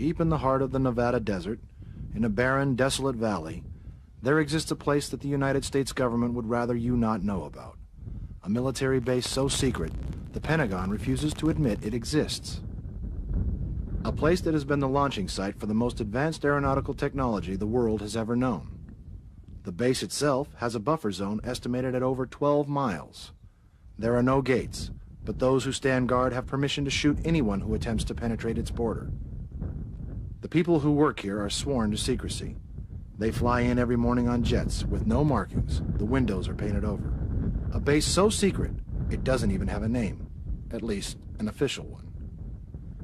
Deep in the heart of the Nevada desert, in a barren, desolate valley, there exists a place that the United States government would rather you not know about. A military base so secret, the Pentagon refuses to admit it exists. A place that has been the launching site for the most advanced aeronautical technology the world has ever known. The base itself has a buffer zone estimated at over 12 miles. There are no gates, but those who stand guard have permission to shoot anyone who attempts to penetrate its border. The people who work here are sworn to secrecy. They fly in every morning on jets with no markings. The windows are painted over. A base so secret, it doesn't even have a name, at least an official one.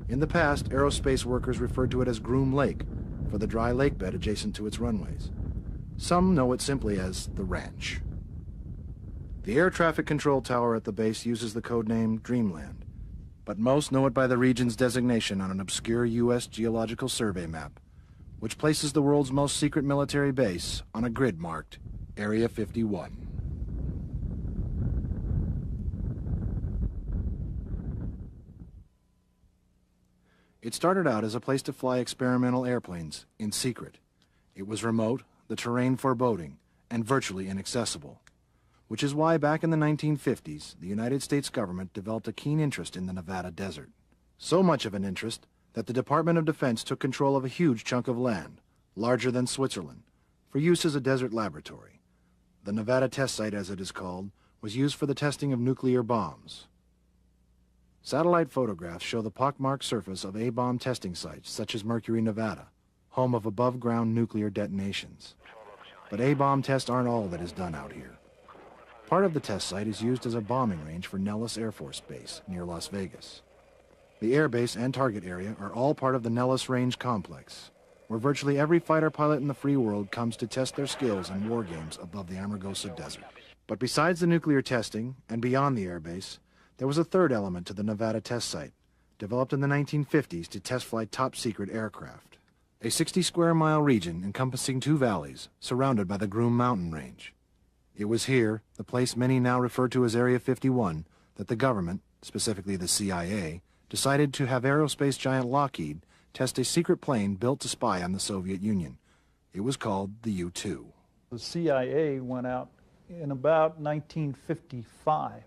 In the past, aerospace workers referred to it as Groom Lake for the dry lake bed adjacent to its runways. Some know it simply as the Ranch. The air traffic control tower at the base uses the codename Dreamland, but most know it by the region's designation on an obscure U.S. Geological Survey map, which places the world's most secret military base on a grid marked Area 51. It started out as a place to fly experimental airplanes in secret. It was remote, the terrain foreboding, and virtually inaccessible, which is why back in the 1950s, the United States government developed a keen interest in the Nevada desert. So much of an interest that the Department of Defense took control of a huge chunk of land, larger than Switzerland, for use as a desert laboratory. The Nevada test site, as it is called, was used for the testing of nuclear bombs. Satellite photographs show the pockmarked surface of A-bomb testing sites, such as Mercury, Nevada, home of above-ground nuclear detonations. But A-bomb tests aren't all that is done out here. Part of the test site is used as a bombing range for Nellis Air Force Base near Las Vegas. The airbase and target area are all part of the Nellis Range complex, where virtually every fighter pilot in the free world comes to test their skills in war games above the Amargosa Desert. But besides the nuclear testing and beyond the airbase, there was a third element to the Nevada test site, developed in the 1950s to test flight top-secret aircraft. A 60-square-mile region encompassing 2 valleys, surrounded by the Groom Mountain Range. It was here, the place many now refer to as Area 51, that the government, specifically the CIA, decided to have aerospace giant Lockheed test a secret plane built to spy on the Soviet Union. It was called the U-2. The CIA went out in about 1955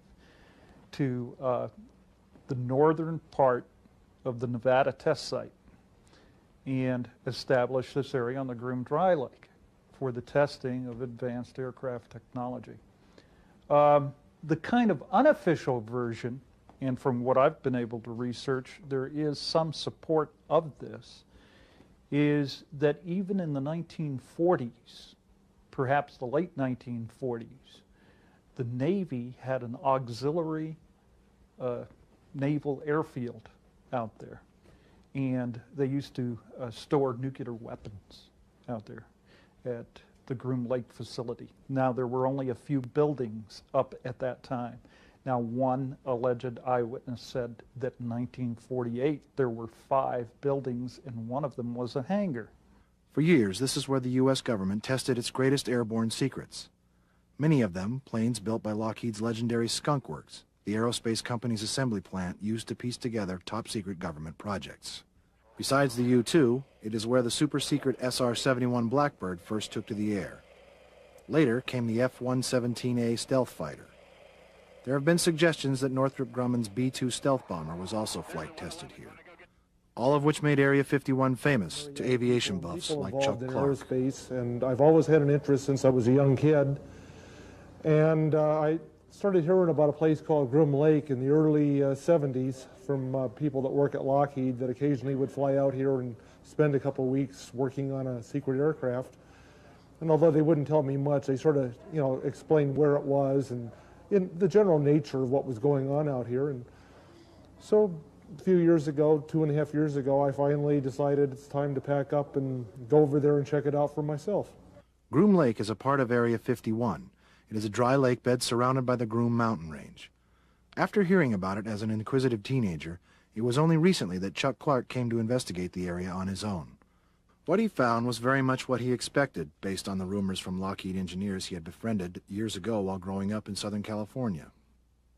to the northern part of the Nevada test site and established this area on the Groom Dry Lake for the testing of advanced aircraft technology. The kind of unofficial version, and from what I've been able to research, there is some support of this, is that even in the 1940s, perhaps the late 1940s, the Navy had an auxiliary naval airfield out there, and they used to store nuclear weapons out there at the Groom Lake facility. Now, there were only a few buildings up at that time. Now, one alleged eyewitness said that in 1948 there were 5 buildings and one of them was a hangar. For years, this is where the U.S. government tested its greatest airborne secrets. Many of them planes built by Lockheed's legendary Skunk Works, the aerospace company's assembly plant used to piece together top-secret government projects. Besides the U-2, it is where the super-secret SR-71 Blackbird first took to the air. Later came the F-117A stealth fighter. There have been suggestions that Northrop Grumman's B-2 stealth bomber was also flight tested here, all of which made Area 51 famous to aviation buffs like Chuck Clark. Aerospace, and I've always had an interest since I was a young kid. And I started hearing about a place called Groom Lake in the early 70s from people that work at Lockheed that occasionally would fly out here and spend a couple of weeks working on a secret aircraft. And although they wouldn't tell me much, they sort of, explained where it was and in the general nature of what was going on out here. And so a few years ago, 2.5 years ago, I finally decided it's time to pack up and go over there and check it out for myself. Groom Lake is a part of Area 51. It is a dry lake bed surrounded by the Groom Mountain Range. After hearing about it as an inquisitive teenager, it was only recently that Chuck Clark came to investigate the area on his own. What he found was very much what he expected, based on the rumors from Lockheed engineers he had befriended years ago while growing up in Southern California.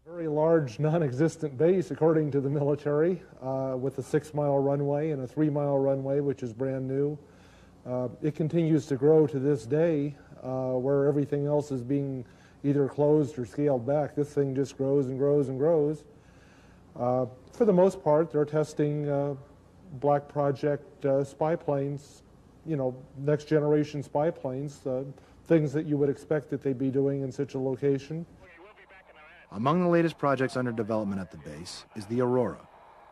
Very large, non-existent base, according to the military, with a 6-mile runway and a 3-mile runway, which is brand new. It continues to grow to this day, where everything else is being either closed or scaled back. This thing just grows and grows and grows. For the most part, they're testing Black Project spy planes, you know, next generation spy planes, things that you would expect that they'd be doing in such a location. Among the latest projects under development at the base is the Aurora,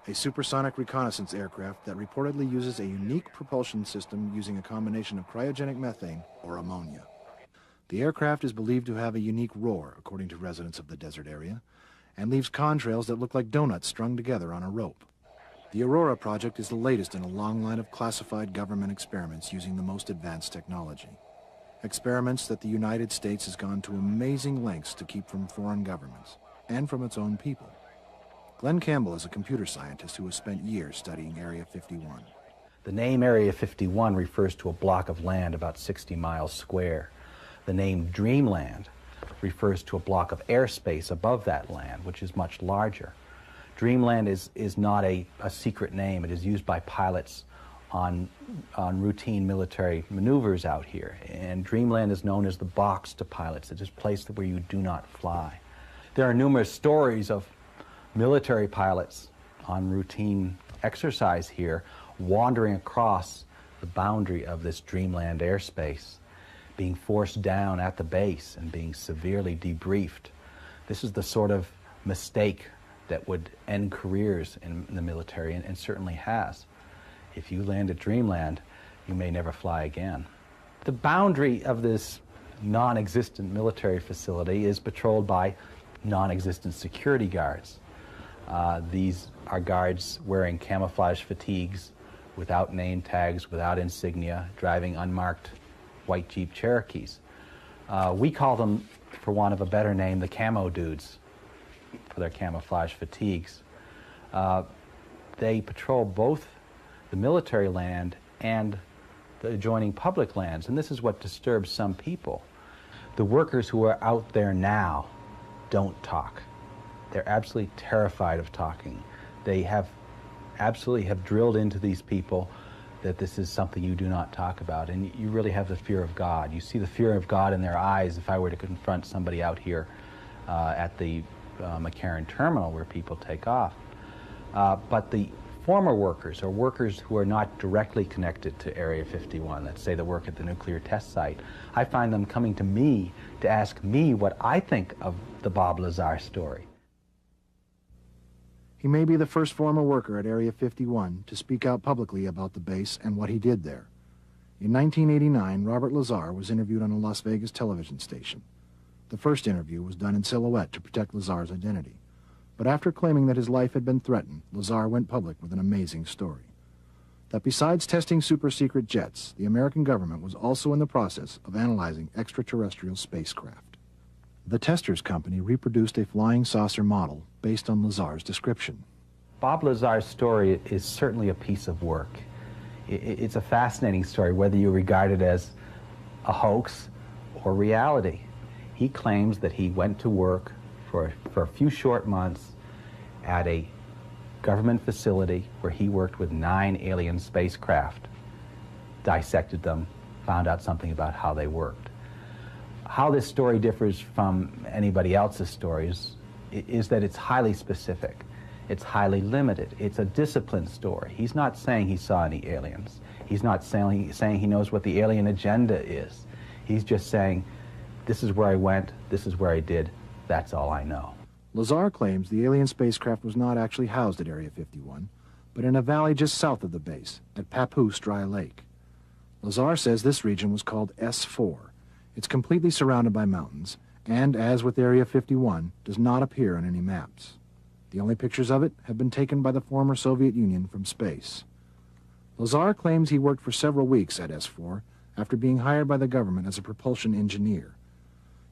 a supersonic reconnaissance aircraft that reportedly uses a unique propulsion system using a combination of cryogenic methane or ammonia. The aircraft is believed to have a unique roar, according to residents of the desert area, and leaves contrails that look like donuts strung together on a rope. The Aurora project is the latest in a long line of classified government experiments using the most advanced technology. Experiments that the United States has gone to amazing lengths to keep from foreign governments and from its own people. Glenn Campbell is a computer scientist who has spent years studying Area 51. The name Area 51 refers to a block of land about 60 miles square. The name Dreamland refers to a block of airspace above that land, which is much larger. Dreamland is not a secret name. It is used by pilots on routine military maneuvers out here. And Dreamland is known as the box to pilots. It is a place where you do not fly. There are numerous stories of military pilots on routine exercise here wandering across the boundary of this Dreamland airspace, being forced down at the base and being severely debriefed. This is the sort of mistake that would end careers in the military, and certainly has. If you land at Dreamland, you may never fly again. The boundary of this non-existent military facility is patrolled by non-existent security guards. These are guards wearing camouflage fatigues, without name tags, without insignia, driving unmarked white Jeep Cherokees. We call them, for want of a better name, the camo dudes, for their camouflage fatigues. They patrol both the military land and the adjoining public lands, and this is what disturbs some people. The workers who are out there now don't talk. They're absolutely terrified of talking. They absolutely have drilled into these people that this is something you do not talk about, and you really have the fear of God. You see the fear of God in their eyes if I were to confront somebody out here at the McCarran terminal where people take off. But the former workers, or workers who are not directly connected to Area 51, let's say the work at the nuclear test site, I find them coming to me to ask me what I think of the Bob Lazar story. He may be the first former worker at Area 51 to speak out publicly about the base and what he did there. In 1989, Robert Lazar was interviewed on a Las Vegas television station. The first interview was done in silhouette to protect Lazar's identity. But after claiming that his life had been threatened, Lazar went public with an amazing story. That besides testing super-secret jets, the American government was also in the process of analyzing extraterrestrial spacecraft. The Testers Company reproduced a flying saucer model based on Lazar's description. Bob Lazar's story is certainly a piece of work. It's a fascinating story, whether you regard it as a hoax or reality. He claims that he went to work for a few short months at a government facility where he worked with 9 alien spacecraft, dissected them, found out something about how they worked. How this story differs from anybody else's stories is that it's highly specific. It's highly limited. It's a disciplined story. He's not saying he saw any aliens. He's not saying he knows what the alien agenda is. He's just saying, this is where I went, this is where I did, that's all I know. Lazar claims the alien spacecraft was not actually housed at Area 51, but in a valley just south of the base, at Papoose Dry Lake. Lazar says this region was called S4. It's completely surrounded by mountains, and, as with Area 51, does not appear on any maps. The only pictures of it have been taken by the former Soviet Union from space. Lazar claims he worked for several weeks at S4 after being hired by the government as a propulsion engineer.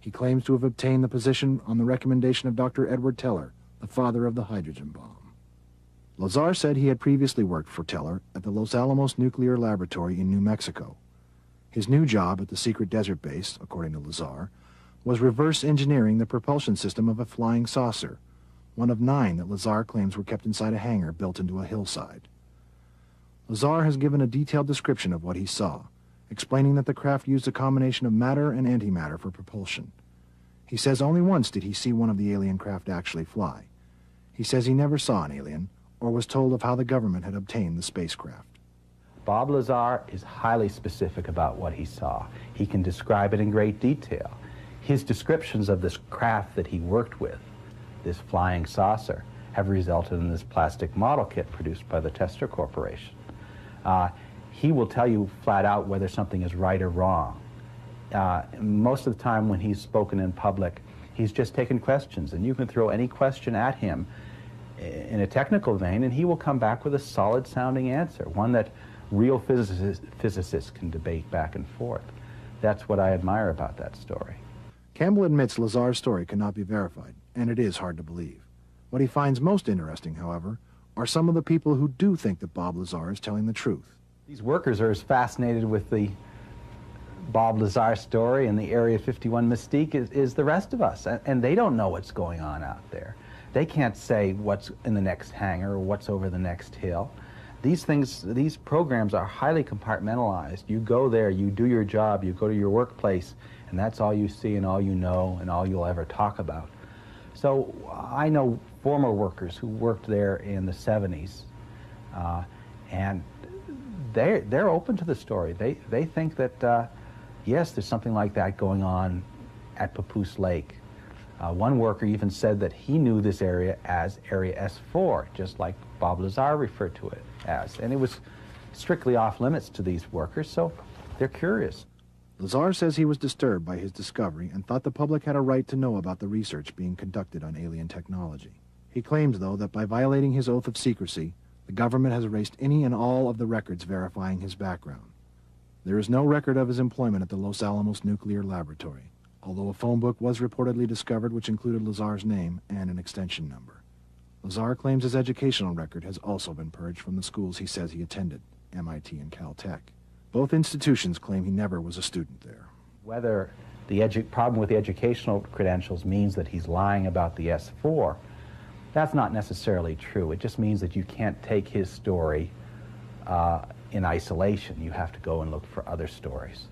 He claims to have obtained the position on the recommendation of Dr. Edward Teller, the father of the hydrogen bomb. Lazar said he had previously worked for Teller at the Los Alamos Nuclear Laboratory in New Mexico. His new job at the secret desert base, according to Lazar, was reverse engineering the propulsion system of a flying saucer, one of 9 that Lazar claims were kept inside a hangar built into a hillside. Lazar has given a detailed description of what he saw, explaining that the craft used a combination of matter and antimatter for propulsion. He says only once did he see one of the alien craft actually fly. He says he never saw an alien or was told of how the government had obtained the spacecraft. Bob Lazar is highly specific about what he saw. He can describe it in great detail. His descriptions of this craft that he worked with, this flying saucer, have resulted in this plastic model kit produced by the Tester Corporation. He will tell you flat out whether something is right or wrong. Most of the time when he's spoken in public, he's just taken questions, and you can throw any question at him in a technical vein, and he will come back with a solid-sounding answer, one that real physicists can debate back and forth. That's what I admire about that story. Campbell admits Lazar's story cannot be verified, and it is hard to believe. What he finds most interesting, however, are some of the people who do think that Bob Lazar is telling the truth. These workers are as fascinated with the Bob Lazar story and the Area 51 mystique is the rest of us, and they don't know what's going on out there. They can't say what's in the next hangar or what's over the next hill. These programs are highly compartmentalized. You go there, you do your job, you go to your workplace, and that's all you see and all you know and all you'll ever talk about. So I know former workers who worked there in the 70s, and they're open to the story. They think that, yes, there's something like that going on at Papoose Lake. One worker even said that he knew this area as Area S4, just like Bob Lazar referred to it as. And it was strictly off limits to these workers, so they're curious. Lazar says he was disturbed by his discovery and thought the public had a right to know about the research being conducted on alien technology. He claims, though, that by violating his oath of secrecy, the government has erased any and all of the records verifying his background. There is no record of his employment at the Los Alamos Nuclear Laboratory, although a phone book was reportedly discovered which included Lazar's name and an extension number. Lazar claims his educational record has also been purged from the schools he says he attended, MIT and Caltech. Both institutions claim he never was a student there. Whether the problem with the educational credentials means that he's lying about the S4, that's not necessarily true. It just means that you can't take his story in isolation. You have to go and look for other stories.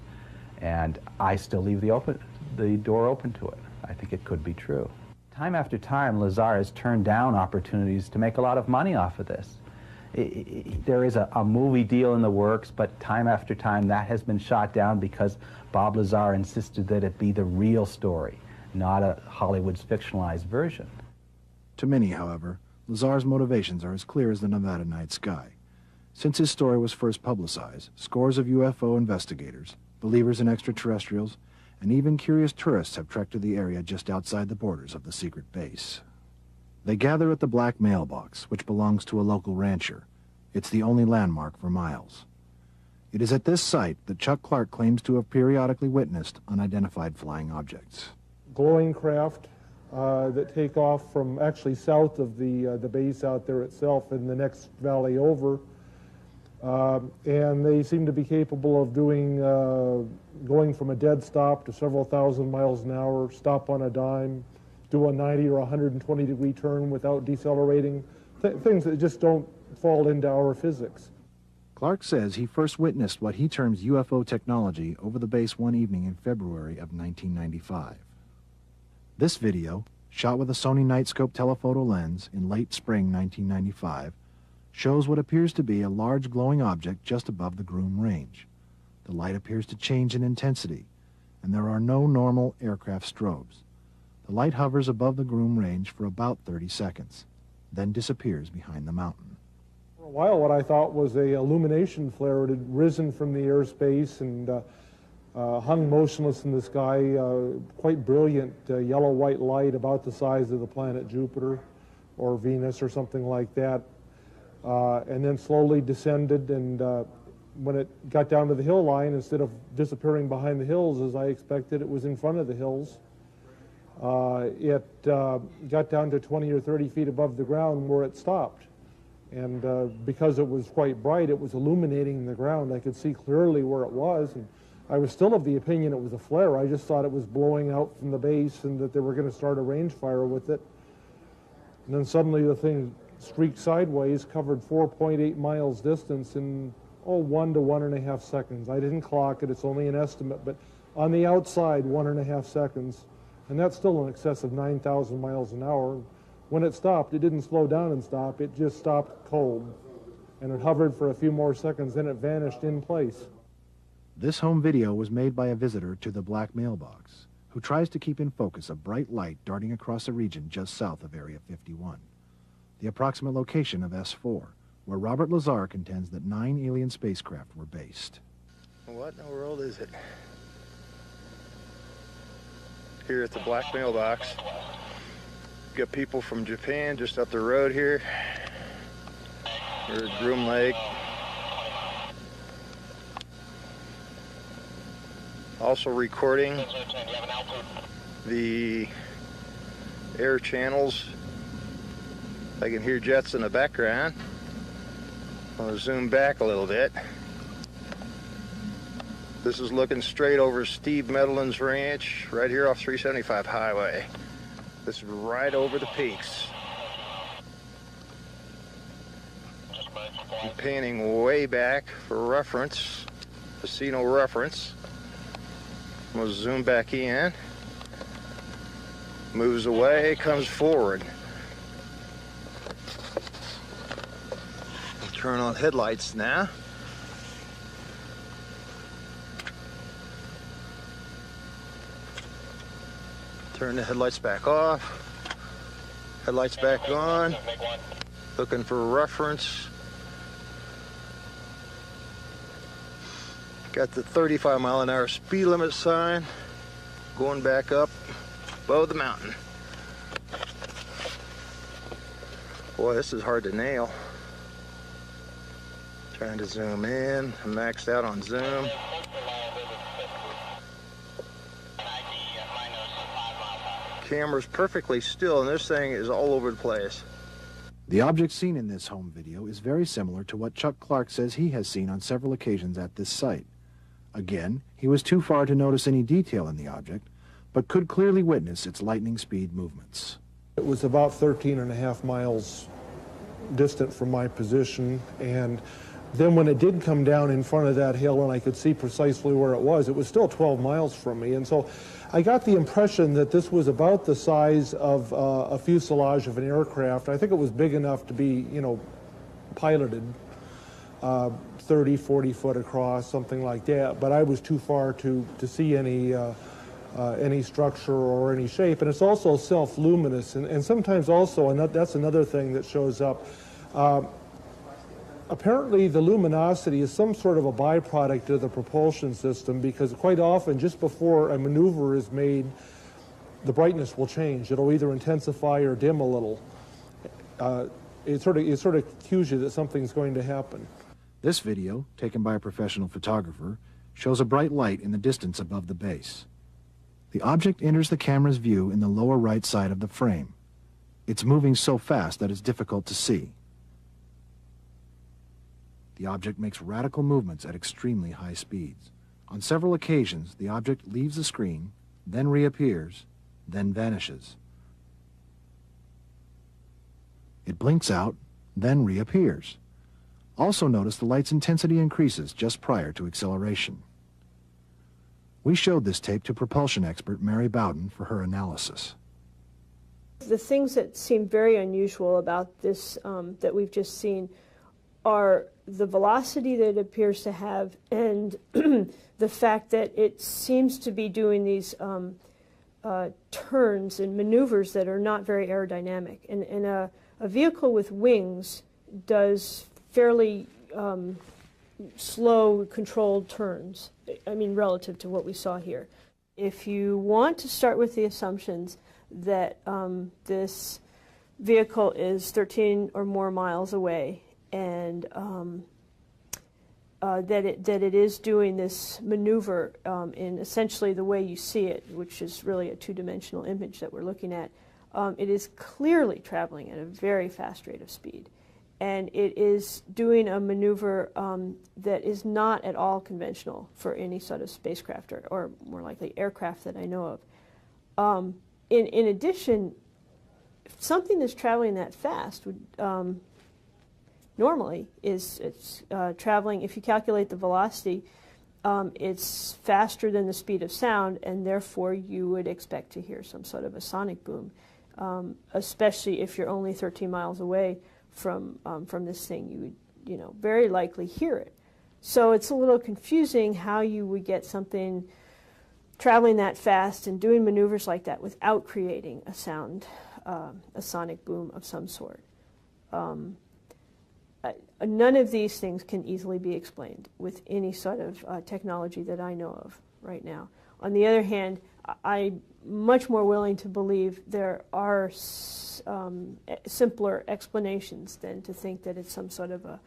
And I still leave the door open to it. I think it could be true. Time after time, Lazar has turned down opportunities to make a lot of money off of this. There is a movie deal in the works, but time after time that has been shot down because Bob Lazar insisted that it be the real story, not a Hollywood's fictionalized version. To many, however, Lazar's motivations are as clear as the Nevada night sky. Since his story was first publicized, scores of UFO investigators, believers in extraterrestrials, and even curious tourists have trekked to the area just outside the borders of the secret base. They gather at the Black Mailbox, which belongs to a local rancher. It's the only landmark for miles. It is at this site that Chuck Clark claims to have periodically witnessed unidentified flying objects. Glowing craft that take off from actually south of the base out there itself in the next valley over. And they seem to be capable of doing, going from a dead stop to several thousand miles an hour, stop on a dime, do a 90 or 120 degree turn without decelerating, things that just don't fall into our physics. Clark says he first witnessed what he terms UFO technology over the base one evening in February of 1995. This video, shot with a Sony Nightscope telephoto lens in late spring 1995, shows what appears to be a large glowing object just above the Groom Range. The light appears to change in intensity, and there are no normal aircraft strobes. The light hovers above the Groom Range for about 30 seconds, then disappears behind the mountain. For a while, what I thought was a illumination flare. It had risen from the airspace and hung motionless in the sky, quite brilliant yellow-white light about the size of the planet Jupiter or Venus or something like that, and then slowly descended, and when it got down to the hill line, instead of disappearing behind the hills as I expected, it was in front of the hills. It got down to 20 or 30 feet above the ground where it stopped. And because it was quite bright, it was illuminating the ground. I could see clearly where it was. And I was still of the opinion it was a flare. I just thought it was blowing out from the base and that they were going to start a range fire with it. And then suddenly the thing streaked sideways, covered 4.8 miles distance in, 1 to 1.5 seconds. I didn't clock it, it's only an estimate, but on the outside, 1.5 seconds. And that's still in excess of 9,000 miles an hour. When it stopped, it didn't slow down and stop, it just stopped cold. And it hovered for a few more seconds, then it vanished in place. This home video was made by a visitor to the black mailbox, who tries to keep in focus a bright light darting across a region just south of Area 51, the approximate location of S4, where Robert Lazar contends that 9 alien spacecraft were based. What in the world is it? Here at the black mailbox, got people from Japan just up the road here. We're at Groom Lake. Also recording the air channels. I can hear jets in the background. I'm gonna zoom back a little bit. This is looking straight over Steve Medlin's ranch, right here off 375 highway. This is right over the peaks. I'm panning way back for reference, casino reference. I'm gonna zoom back in. Moves away, comes forward. I'll turn on headlights now. Turn the headlights back off. Headlights back on. Looking for reference. Got the 35-mile-an-hour speed limit sign going back up above the mountain. Boy, this is hard to nail. Trying to zoom in. I'm maxed out on zoom. Camera's perfectly still, and this thing is all over the place. The object seen in this home video is very similar to what Chuck Clark says he has seen on several occasions at this site. Again, he was too far to notice any detail in the object, but could clearly witness its lightning speed movements. It was about 13.5 miles distant from my position, and then when it did come down in front of that hill and I could see precisely where it was still 12 miles from me. And so I got the impression that this was about the size of a fuselage of an aircraft. I think it was big enough to be, piloted, 30, 40 foot across, something like that. But I was too far to see any structure or any shape. And it's also self-luminous. And sometimes also, and that's another thing that shows up, apparently the luminosity is some sort of a byproduct of the propulsion system, because quite often just before a maneuver is made, the brightness will change. It'll either intensify or dim a little. It sort of cues you that something's going to happen. This video, taken by a professional photographer, shows a bright light in the distance above the base. The object enters the camera's view in the lower right side of the frame. It's moving so fast that it's difficult to see. The object makes radical movements at extremely high speeds. On several occasions, the object leaves the screen, then reappears, then vanishes. It blinks out, then reappears. Also notice the light's intensity increases just prior to acceleration. We showed this tape to propulsion expert Mary Bowden for her analysis. The things that seem very unusual about this that we've just seen are the velocity that it appears to have, and the fact that it seems to be doing these turns and maneuvers that are not very aerodynamic. And a vehicle with wings does fairly slow, controlled turns, I mean, relative to what we saw here. If you want to start with the assumptions that this vehicle is 13 or more miles away, and that it is doing this maneuver in essentially the way you see it, which is really a two-dimensional image that we're looking at, it is clearly traveling at a very fast rate of speed. And it is doing a maneuver that is not at all conventional for any sort of spacecraft or more likely aircraft that I know of. In addition, something that's traveling that fast would normally it's traveling, if you calculate the velocity, it's faster than the speed of sound, and therefore you would expect to hear some sort of a sonic boom, especially if you're only 13 miles away from this thing. You would, very likely hear it. So it's a little confusing how you would get something traveling that fast and doing maneuvers like that without creating a sound, a sonic boom of some sort. None of these things can easily be explained with any sort of technology that I know of right now. On the other hand, I'm much more willing to believe there are simpler explanations than to think that it's some sort of a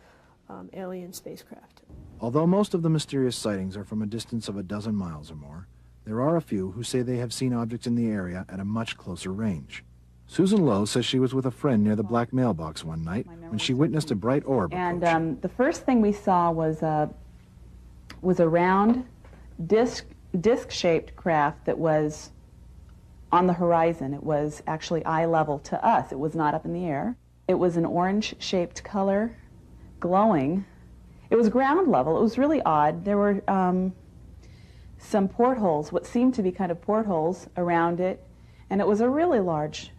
alien spacecraft. Although most of the mysterious sightings are from a distance of 12 miles or more, there are a few who say they have seen objects in the area at a much closer range. Susan Lowe says she was with a friend near the black mailbox one night when she witnessed a bright orb approaching. And the first thing we saw was a round, disc-shaped craft that was on the horizon. It was actually eye level to us. It was not up in the air. It was an orange-shaped color, glowing. It was ground level. It was really odd. There were some portholes, what seemed to be kind of portholes around it, and it was a really large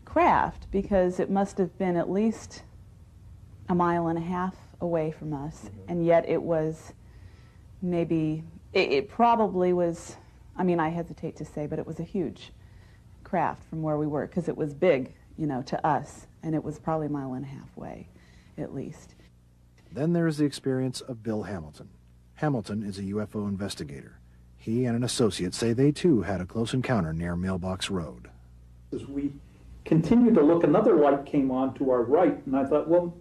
craft because it must have been at least 1.5 miles away from us, and yet it was maybe, it probably was, I mean, I hesitate to say, but it was a huge craft from where we were because it was big, to us, and it was probably 1.5 miles away at least. Then there is the experience of Bill Hamilton. Hamilton is a UFO investigator. He and an associate say they too had a close encounter near Mailbox Road. As we continued to look, another light came on to our right, and I thought, well,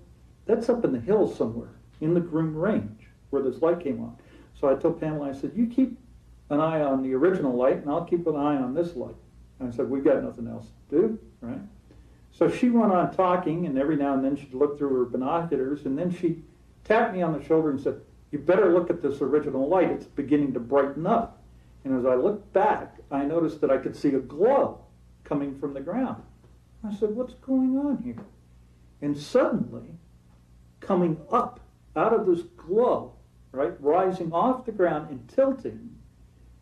that's up in the hills somewhere, in the Groom Range, where this light came on. So I told Pamela, I said, you keep an eye on the original light, and I'll keep an eye on this light. And I said, we've got nothing else to do, right? So she went on talking, and every now and then she'd look through her binoculars, and then she tapped me on the shoulder and said, you better look at this original light. It's beginning to brighten up. And as I looked back, I noticed that I could see a glow coming from the ground. I said, what's going on here? And suddenly, coming up out of this glow, right, rising off the ground and tilting,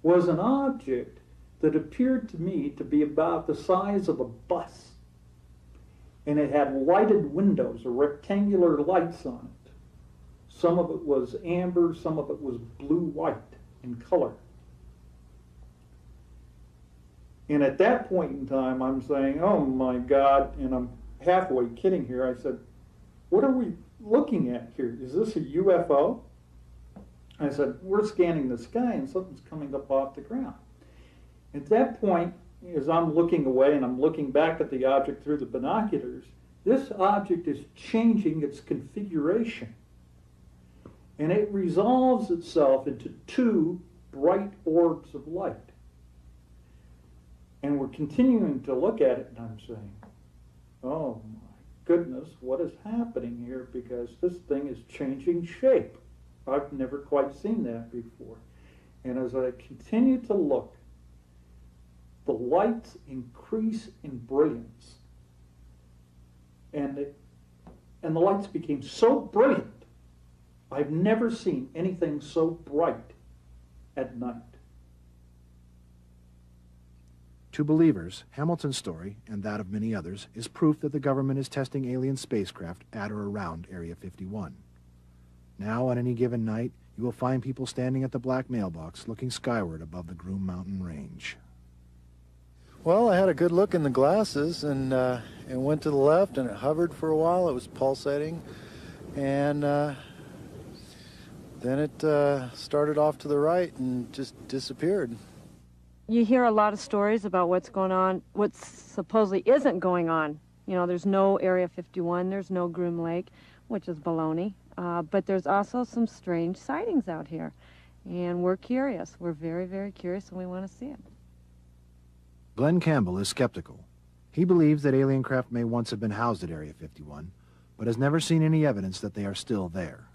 was an object that appeared to me to be about the size of a bus. And it had lighted windows, or rectangular lights on it. Some of it was amber, some of it was blue-white in color. And at that point in time, I'm saying, oh my God, and I'm halfway kidding here. I said, what are we looking at here? Is this a UFO? I said, we're scanning the sky and something's coming up off the ground. At that point, as I'm looking away and I'm looking back at the object through the binoculars, this object is changing its configuration. And it resolves itself into 2 bright orbs of light. And we're continuing to look at it, and I'm saying, oh my goodness, what is happening here? Because this thing is changing shape. I've never quite seen that before. And as I continue to look, the lights increase in brilliance. And the lights became so brilliant, I've never seen anything so bright at night. To believers, Hamilton's story, and that of many others, is proof that the government is testing alien spacecraft at or around Area 51. Now, on any given night, you will find people standing at the black mailbox looking skyward above the Groom Mountain Range. Well, I had a good look in the glasses and went to the left, and it hovered for a while. It was pulsating, and then it started off to the right and just disappeared. You hear a lot of stories about what's going on, what supposedly isn't going on. There's no Area 51, there's no Groom Lake, which is baloney. But there's also some strange sightings out here. And we're curious. We're very, very curious, and we want to see it. Glenn Campbell is skeptical. He believes that alien craft may once have been housed at Area 51, but has never seen any evidence that they are still there.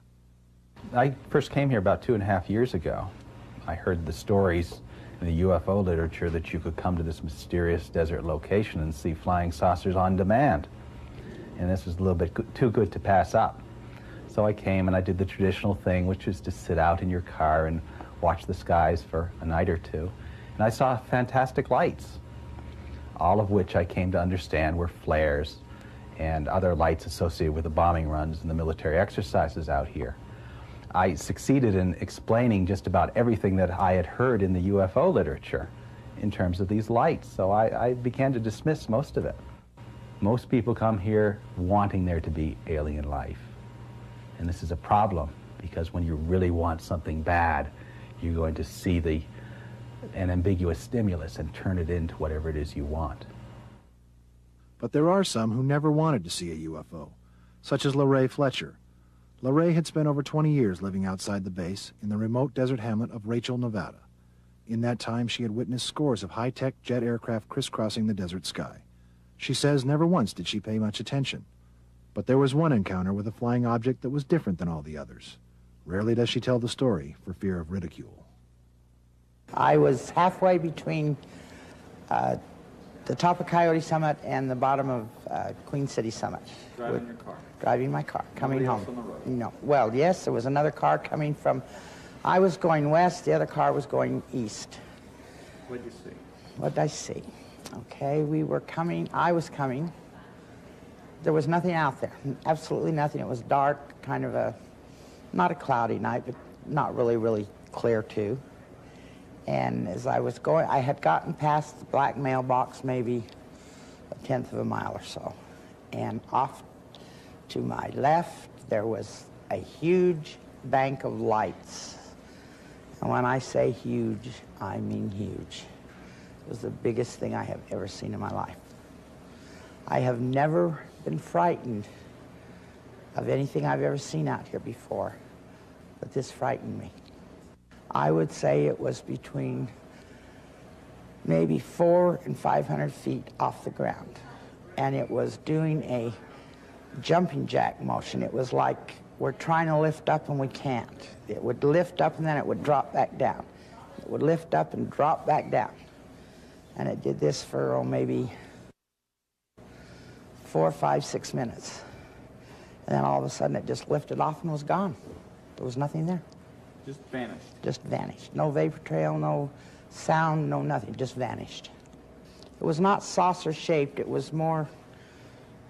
I first came here about 2.5 years ago. I heard the stories in the UFO literature that you could come to this mysterious desert location and see flying saucers on demand. And this was a little bit too good to pass up. So I came and I did the traditional thing, which is to sit out in your car and watch the skies for a night or two. And I saw fantastic lights, all of which I came to understand were flares and other lights associated with the bombing runs and the military exercises out here. I succeeded in explaining just about everything that I had heard in the UFO literature in terms of these lights, so I began to dismiss most of it. Most people come here wanting there to be alien life, and this is a problem, because when you really want something bad, you're going to see an ambiguous stimulus and turn it into whatever it is you want. But there are some who never wanted to see a UFO, such as LaRae Fletcher. LaRae had spent over 20 years living outside the base in the remote desert hamlet of Rachel, Nevada. In that time, she had witnessed scores of high-tech jet aircraft crisscrossing the desert sky. She says never once did she pay much attention. But there was one encounter with a flying object that was different than all the others. Rarely does she tell the story for fear of ridicule. I was halfway between the top of Coyote Summit and the bottom of Queen City Summit. Driving your car? Driving my car, coming home. On the road? No. Well, yes, there was another car coming from... I was going west, the other car was going east. What did you see? What did I see? Okay, we were coming, I was coming. There was nothing out there, absolutely nothing. It was dark, kind of a, not a cloudy night, but not really, really clear too. And as I was going, I had gotten past the black mailbox maybe a tenth of a mile or so. And off to my left, there was a huge bank of lights. And when I say huge, I mean huge. It was the biggest thing I have ever seen in my life. I have never been frightened of anything I've ever seen out here before, but this frightened me. I would say it was between maybe 400 and 500 feet off the ground, and it was doing a jumping jack motion. It was like we're trying to lift up and we can't. It would lift up and then it would drop back down. It would lift up and drop back down. And it did this for maybe 4, 5, 6 minutes. And then all of a sudden it just lifted off and was gone. There was nothing there. Just vanished? Just vanished. No vapor trail, no sound, no nothing. Just vanished. It was not saucer-shaped. It was more,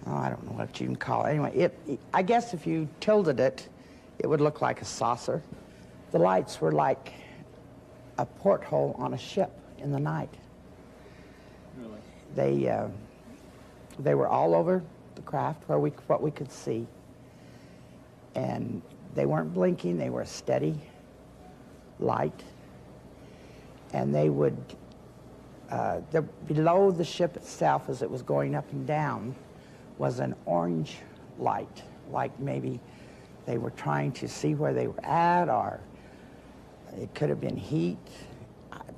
oh, I don't know what you can call it. Anyway, I guess if you tilted it, it would look like a saucer. The lights were like a porthole on a ship in the night. Really? They were all over the craft what we could see. And they weren't blinking, they were a steady light. And they would, below the ship itself as it was going up and down was an orange light, like maybe they were trying to see where they were at, or it could have been heat.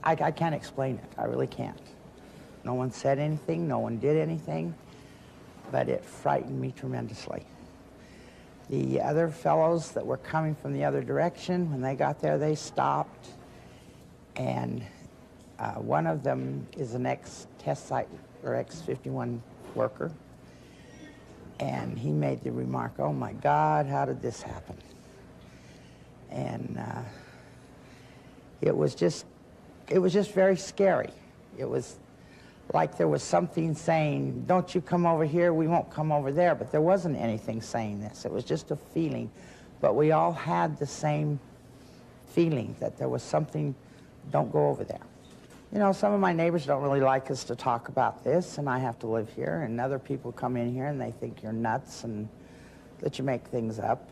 I can't explain it, I really can't. No one said anything, no one did anything, but it frightened me tremendously. The other fellows that were coming from the other direction, when they got there, they stopped, and one of them is an ex-test site or ex-51 worker, and he made the remark, "Oh my God, how did this happen?" And it was just very scary. It was like there was something saying, "Don't you come over here, we won't come over there," but there wasn't anything saying this. It was just a feeling, but we all had the same feeling that there was something, "Don't go over there." You know, some of my neighbors don't really like us to talk about this, and I have to live here, and other people come in here and they think you're nuts and that you make things up,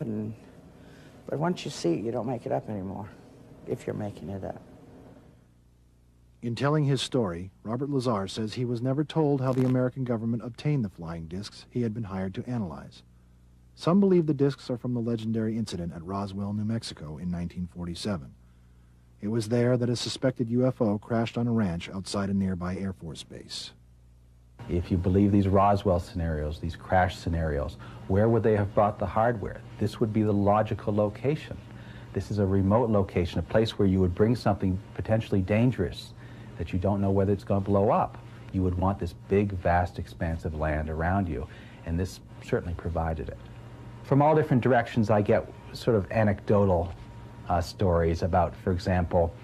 but once you see it, you don't make it up anymore, if you're making it up. In telling his story, Robert Lazar says he was never told how the American government obtained the flying discs he had been hired to analyze. Some believe the discs are from the legendary incident at Roswell, New Mexico in 1947. It was there that a suspected UFO crashed on a ranch outside a nearby Air Force base. If you believe these Roswell scenarios, these crash scenarios, where would they have brought the hardware? This would be the logical location. This is a remote location, a place where you would bring something potentially dangerous that you don't know whether it's going to blow up. You would want this big, vast expanse of land around you, and this certainly provided it. From all different directions, I get sort of anecdotal stories about, for example,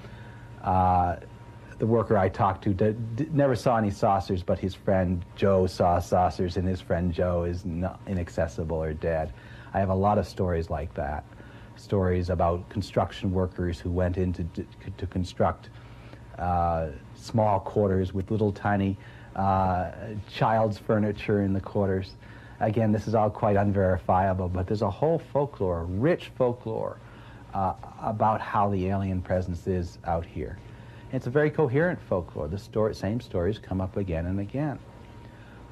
the worker I talked to never saw any saucers, but his friend Joe saw saucers, and his friend Joe is inaccessible or dead. I have a lot of stories like that. Stories about construction workers who went in to construct small quarters with little tiny child's furniture in the quarters. Again, this is all quite unverifiable, but there's a whole folklore, rich folklore, about how the alien presence is out here. And it's a very coherent folklore. The same stories come up again and again.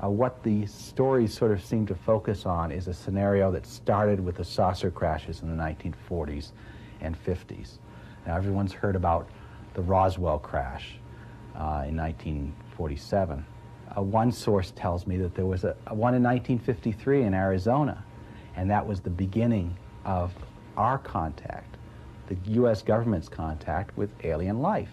What the stories sort of seem to focus on is a scenario that started with the saucer crashes in the 1940s and 50s. Now, everyone's heard about the Roswell crash in 1947. One source tells me that there was one in 1953 in Arizona, and that was the beginning of our contact, the U.S. government's contact with alien life.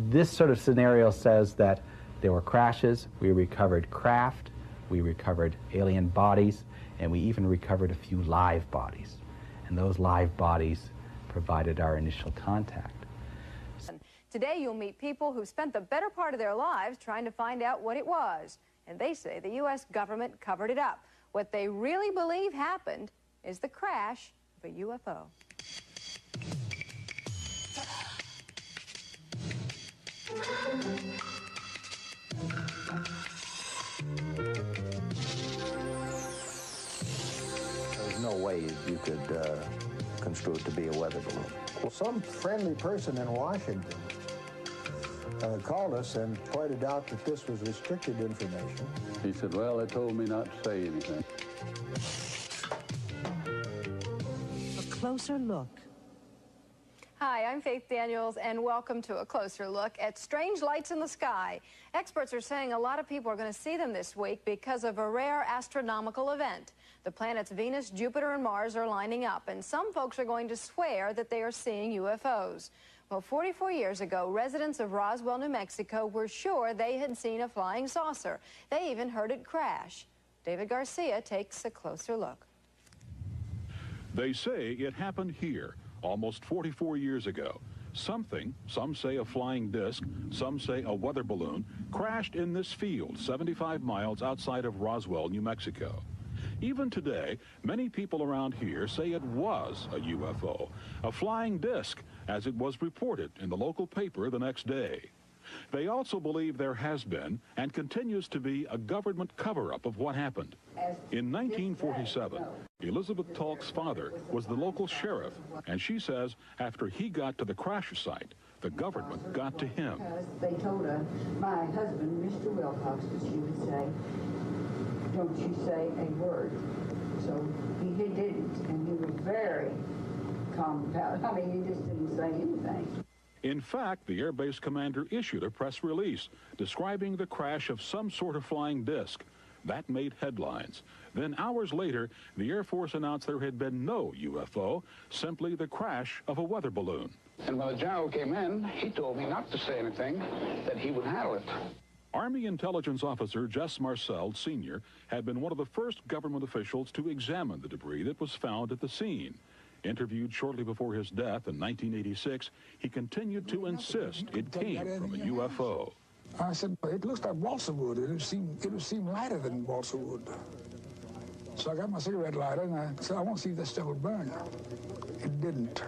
This sort of scenario says that there were crashes, we recovered craft, we recovered alien bodies, and we even recovered a few live bodies. And those live bodies provided our initial contact. Today you'll meet people who spent the better part of their lives trying to find out what it was. And they say the U.S. government covered it up. What they really believe happened is the crash of a UFO. There's no way you could construe it to be a weather balloon. Well, some friendly person in Washington called us and pointed out that this was restricted information. He said, well, they told me not to say anything. A closer look. Hi, I'm Faith Daniels, and welcome to a closer look at strange lights in the sky. Experts are saying a lot of people are going to see them this week because of a rare astronomical event. The planets Venus, Jupiter, and Mars are lining up, and some folks are going to swear that they are seeing UFOs. Well, 44 years ago, residents of Roswell, New Mexico were sure they had seen a flying saucer. They even heard it crash. David Garcia takes a closer look. They say it happened here almost 44 years ago. Something, some say a flying disc, some say a weather balloon, crashed in this field 75 miles outside of Roswell, New Mexico. Even today, many people around here say it was a UFO, a flying disc, as it was reported in the local paper the next day. They also believe there has been and continues to be a government cover-up of what happened. In 1947, Elizabeth Talk's father was the local sheriff, and she says after he got to the crash site, the government got to him. They told my husband, Mr. Wilcox, that she would say, don't you say a word. So he didn't, and he was very calm about it. I mean, he just didn't say anything. In fact, the Air Base commander issued a press release describing the crash of some sort of flying disc. That made headlines. Then hours later, the Air Force announced there had been no UFO, simply the crash of a weather balloon. And when the general came in, he told me not to say anything, that he would handle it. Army intelligence officer Jess Marcel, Sr., had been one of the first government officials to examine the debris that was found at the scene. Interviewed shortly before his death in 1986, he continued to insist it came from a UFO. I said, it looks like balsa wood. It would seem lighter than balsa wood. So I got my cigarette lighter and I said, I want to see if this stuff will burn. It didn't.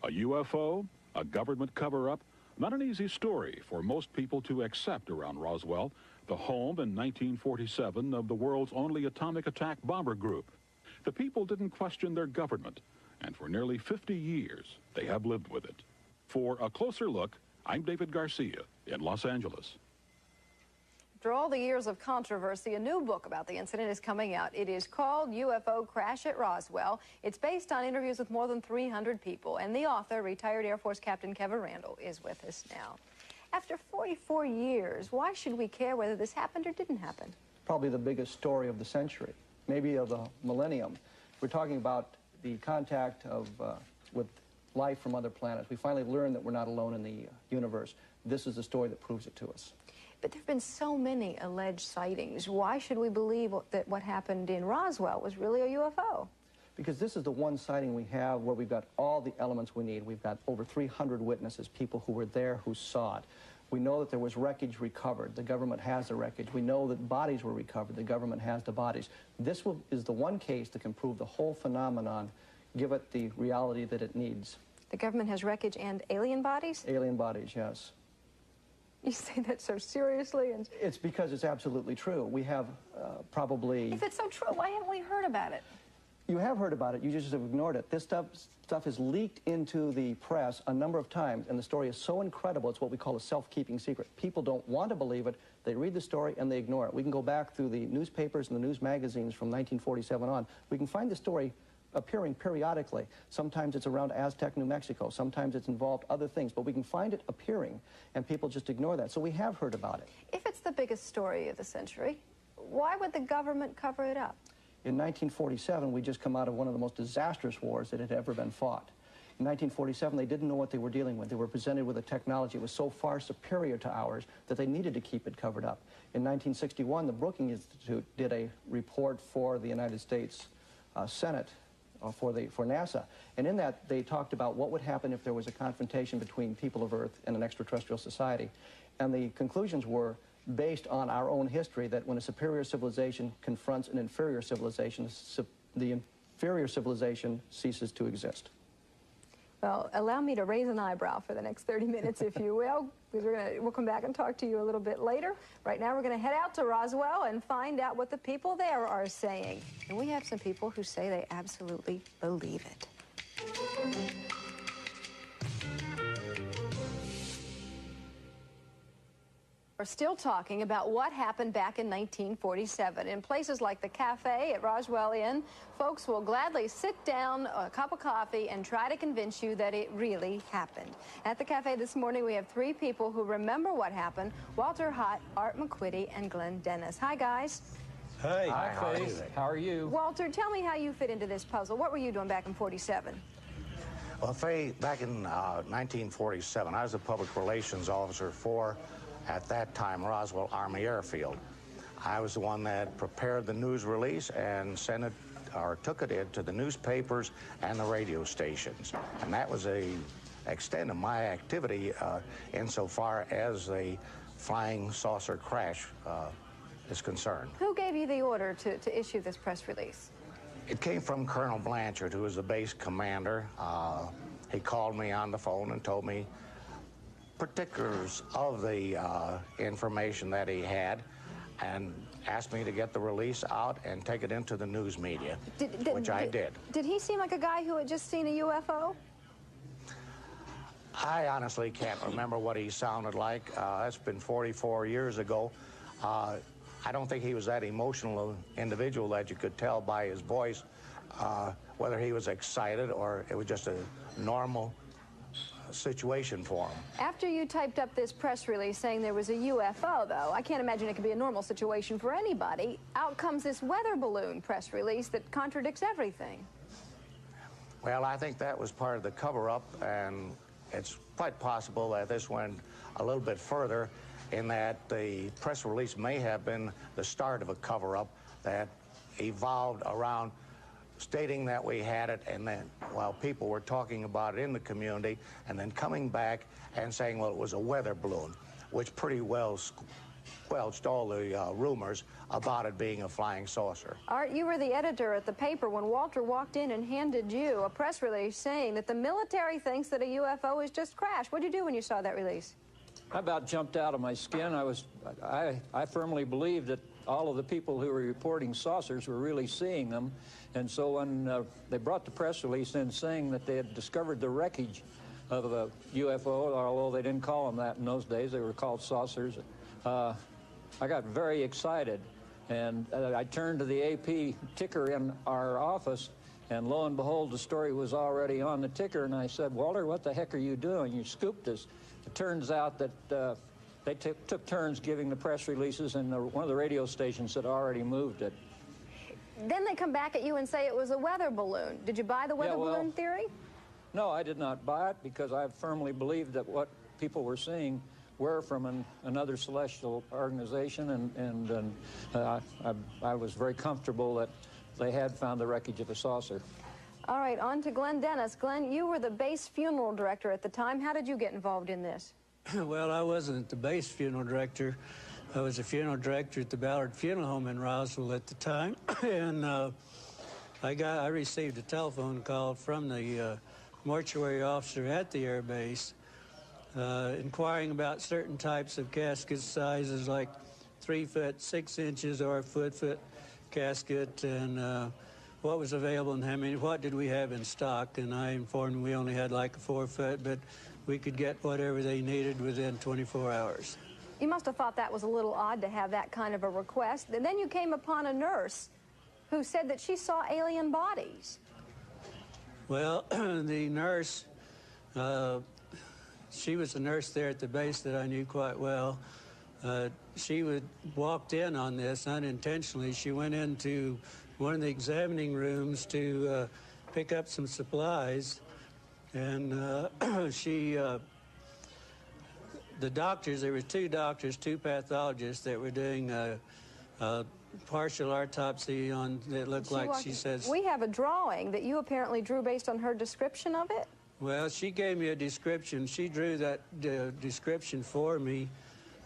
A UFO? A government cover-up? Not an easy story for most people to accept around Roswell, the home in 1947 of the world's only atomic attack bomber group. The people didn't question their government, and for nearly 50 years, they have lived with it. For A Closer Look, I'm David Garcia in Los Angeles. After all the years of controversy, a new book about the incident is coming out. It is called UFO Crash at Roswell. It's based on interviews with more than 300 people, and the author, retired Air Force Captain Kevin Randle, is with us now. After 44 years, why should we care whether this happened or didn't happen? Probably the biggest story of the century, maybe of the millennium. We're talking about the contact of with life from other planets. We finally learned that we're not alone in the universe. This is the story that proves it to us. But there have been so many alleged sightings. Why should we believe that what happened in Roswell was really a UFO? Because this is the one sighting we have where we've got all the elements we need. We've got over 300 witnesses, people who were there, who saw it. We know that there was wreckage recovered. The government has the wreckage. We know that bodies were recovered. The government has the bodies. This is the one case that can prove the whole phenomenon, give it the reality that it needs. The government has wreckage and alien bodies? Alien bodies, yes. You say that so seriously? And it's because it's absolutely true. We have probably... If it's so true, why haven't we heard about it? You have heard about it, you just have ignored it. This stuff is leaked into the press a number of times, and the story is so incredible, it's what we call a self-keeping secret. People don't want to believe it, they read the story and they ignore it. We can go back through the newspapers and the news magazines from 1947 on. We can find the story appearing periodically. Sometimes it's around Aztec, New Mexico. Sometimes it's involved other things, but we can find it appearing, and people just ignore that. So we have heard about it. If it's the biggest story of the century, why would the government cover it up? In 1947, we just come out of one of the most disastrous wars that had ever been fought. In 1947, they didn't know what they were dealing with. They were presented with a technology that was so far superior to ours that they needed to keep it covered up. In 1961, the Brookings Institute did a report for the United States Senate for NASA. And in that, they talked about what would happen if there was a confrontation between people of Earth and an extraterrestrial society. And the conclusions were, based on our own history, that when a superior civilization confronts an inferior civilization, the inferior civilization ceases to exist. Well, allow me to raise an eyebrow for the next 30 minutes, if you will, because we'll come back and talk to you a little bit later. Right now, we're going to head out to Roswell and find out what the people there are saying. And we have some people who say they absolutely believe it. We're still talking about what happened back in 1947. In places like the cafe at Roswell Inn, folks will gladly sit down, a cup of coffee, and try to convince you that it really happened. At the cafe this morning, we have three people who remember what happened: Walter Hott, Art McQuitty, and Glenn Dennis. Hi, guys. Hey. Hi, Faith. How are you? Walter, tell me how you fit into this puzzle. What were you doing back in 47? Well, Faye, back in 1947, I was a public relations officer for, at that time, Roswell Army Airfield. I was the one that prepared the news release and sent it, or took it into the newspapers and the radio stations. And that was a extent of my activity insofar as the flying saucer crash is concerned. Who gave you the order to issue this press release? It came from Colonel Blanchard, who was the base commander. He called me on the phone and told me particulars of the information that he had, and asked me to get the release out and take it into the news media, which I did. Did he seem like a guy who had just seen a UFO? I honestly can't remember what he sounded like. That's been 44 years ago. I don't think he was that emotional individual that you could tell by his voice whether he was excited or it was just a normal situation for him. After you typed up this press release saying there was a UFO, though, I can't imagine it could be a normal situation for anybody. Out comes this weather balloon press release that contradicts everything. Well, I think that was part of the cover-up, and it's quite possible that this went a little bit further in that the press release may have been the start of a cover-up that evolved around stating that we had it, and then while people were talking about it in the community, and then coming back and saying, well, it was a weather balloon, which pretty well squelched all the rumors about it being a flying saucer. Art, you were the editor at the paper when Walter walked in and handed you a press release saying that the military thinks that a UFO has just crashed. What did you do when you saw that release? I about jumped out of my skin. I firmly believed that all of the people who were reporting saucers were really seeing them. And so when they brought the press release in saying that they had discovered the wreckage of a UFO, although they didn't call them that in those days, they were called saucers, I got very excited. And I turned to the AP ticker in our office, and lo and behold, the story was already on the ticker. And I said, Walter, what the heck are you doing? You scooped us. It turns out that they took turns giving the press releases, and one of the radio stations had already moved it. Then they come back at you and say it was a weather balloon. Did you buy the weather balloon theory? No, I did not buy it because I firmly believed that what people were seeing were from another celestial organization, and I was very comfortable that they had found the wreckage of a saucer. All right, on to Glenn Dennis. Glenn, you were the base funeral director at the time. How did you get involved in this? Well, I wasn't the base funeral director. I was a funeral director at the Ballard Funeral Home in Roswell at the time, and I received a telephone call from the mortuary officer at the air base inquiring about certain types of casket sizes, like 3 foot 6 inches or a foot casket, and what was available and how many, what did we have in stock. And I informed them we only had like a 4 foot, but we could get whatever they needed within 24 hours. You must have thought that was a little odd to have that kind of a request. And then you came upon a nurse who said that she saw alien bodies. Well, the nurse, she was a nurse there at the base that I knew quite well. She walked in on this unintentionally. She went into one of the examining rooms to pick up some supplies, and the doctors, there were 2 doctors, 2 pathologists that were doing a partial autopsy on, it looked like, she says... We have a drawing that you apparently drew based on her description of it? Well, she gave me a description. She drew that description for me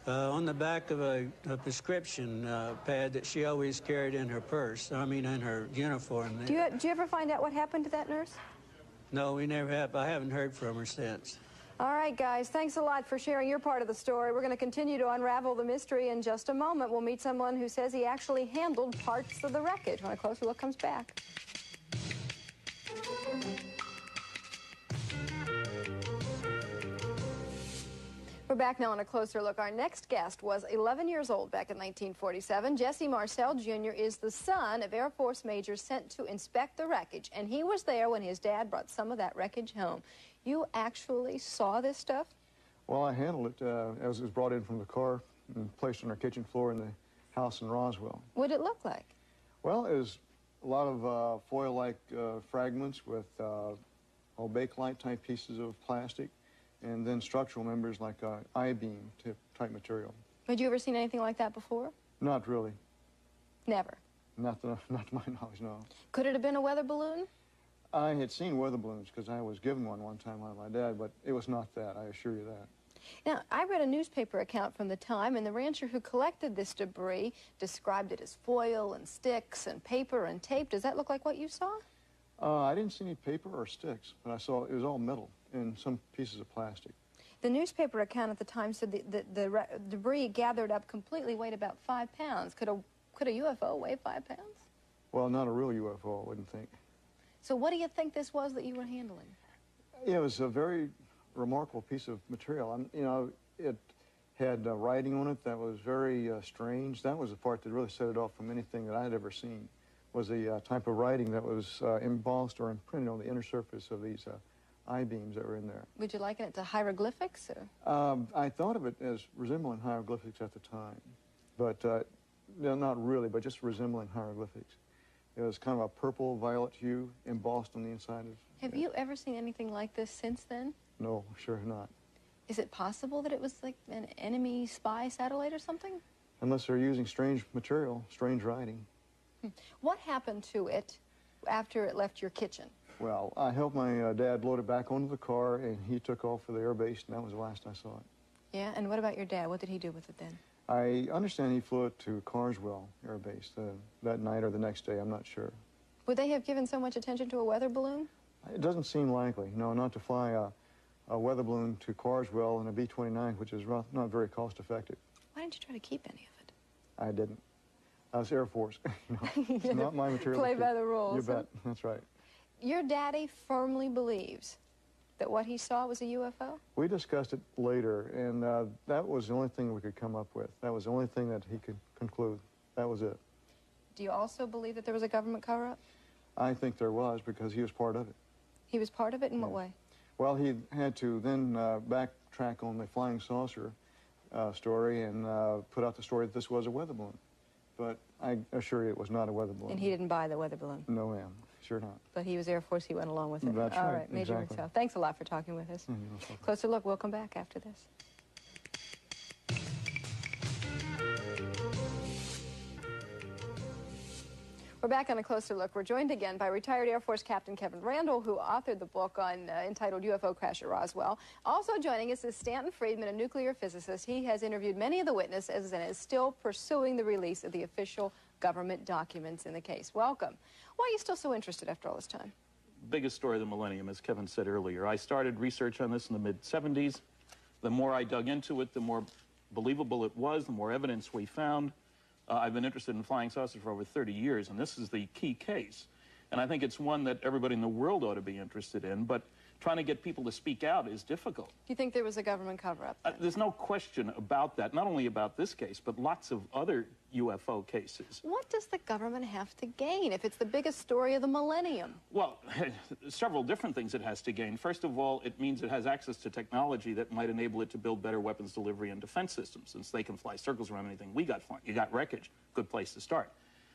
on the back of a prescription pad that she always carried in her purse, I mean in her uniform. Do you ever find out what happened to that nurse? No, we never have. I haven't heard from her since. All right, guys, thanks a lot for sharing your part of the story. We're going to continue to unravel the mystery in just a moment. We'll meet someone who says he actually handled parts of the wreckage when a closer look comes back. We're back now on a closer look. Our next guest was 11 years old back in 1947. Jesse Marcel Jr. is the son of Air Force majors sent to inspect the wreckage, and he was there when his dad brought some of that wreckage home. You actually saw this stuff? Well, I handled it as it was brought in from the car and placed on our kitchen floor in the house in Roswell. What did it look like? Well, it was a lot of foil-like fragments with Bakelite type pieces of plastic, and then structural members like I-beam type material. Had you ever seen anything like that before? Not really. Never? Not to my knowledge, no. Could it have been a weather balloon? I had seen weather balloons because I was given one time by my dad, but it was not that, I assure you that. Now, I read a newspaper account from the time, and the rancher who collected this debris described it as foil and sticks and paper and tape. Does that look like what you saw? I didn't see any paper or sticks, but I saw it was all metal and some pieces of plastic. The newspaper account at the time said the debris gathered up completely weighed about 5 pounds. Could a UFO weigh 5 pounds? Well, not a real UFO, I wouldn't think. So what do you think this was that you were handling? Yeah, it was a very remarkable piece of material. You know, it had writing on it that was very strange. That was the part that really set it off from anything that I had ever seen, was the type of writing that was embossed or imprinted on the inner surface of these I-beams that were in there. Would you liken it to hieroglyphics? Or? I thought of it as resembling hieroglyphics at the time, but no, not really, but just resembling hieroglyphics. It was kind of a purple-violet hue embossed on the inside of... Have you ever seen anything like this since then? No, sure not. Is it possible that it was like an enemy spy satellite or something? Unless they're using strange material, strange writing. What happened to it after it left your kitchen? Well, I helped my dad load it back onto the car, and he took off for the air base, and that was the last I saw it. Yeah, and what about your dad? What did he do with it then? I understand he flew it to Carswell Air Base that night or the next day, I'm not sure. Would they have given so much attention to a weather balloon? It doesn't seem likely, no, not to fly a weather balloon to Carswell in a B-29, which is not very cost-effective. Why didn't you try to keep any of it? I didn't. I was Air Force. It's not my material. Play by the rules. You bet, that's right. Your daddy firmly believes that what he saw was a UFO? We discussed it later, and that was the only thing we could come up with. That was the only thing that he could conclude. That was it. Do you also believe that there was a government cover-up? I think there was, because he was part of it. He was part of it? In what way? Well, he had to then backtrack on the flying saucer story and put out the story that this was a weather balloon. But I assure you it was not a weather balloon. And he didn't buy the weather balloon? No, ma'am. Sure. sure not. But he was Air Force, he went along with it. That's All right, right, Major exactly. Martel, thanks a lot for talking with us. Closer look, we'll come back after this. We're back on A Closer Look. We're joined again by retired Air Force Captain Kevin Randall, who authored the book entitled UFO Crash at Roswell. Also joining us is Stanton Friedman, a nuclear physicist. He has interviewed many of the witnesses and is still pursuing the release of the official government documents in the case. Welcome. Why are you still so interested after all this time? Biggest story of the millennium, as Kevin said earlier. I started research on this in the mid-'70s. The more I dug into it, the more believable it was, the more evidence we found. I've been interested in flying saucers for over 30 years, and this is the key case. And I think it's one that everybody in the world ought to be interested in, but trying to get people to speak out is difficult. Do you think there was a government cover-up? There's no question about that, not only about this case, but lots of other UFO cases. What does the government have to gain if it's the biggest story of the millennium? Well, several different things it has to gain. First of all, it means it has access to technology that might enable it to build better weapons delivery and defense systems, since they can fly circles around anything we got flying. You got wreckage, good place to start.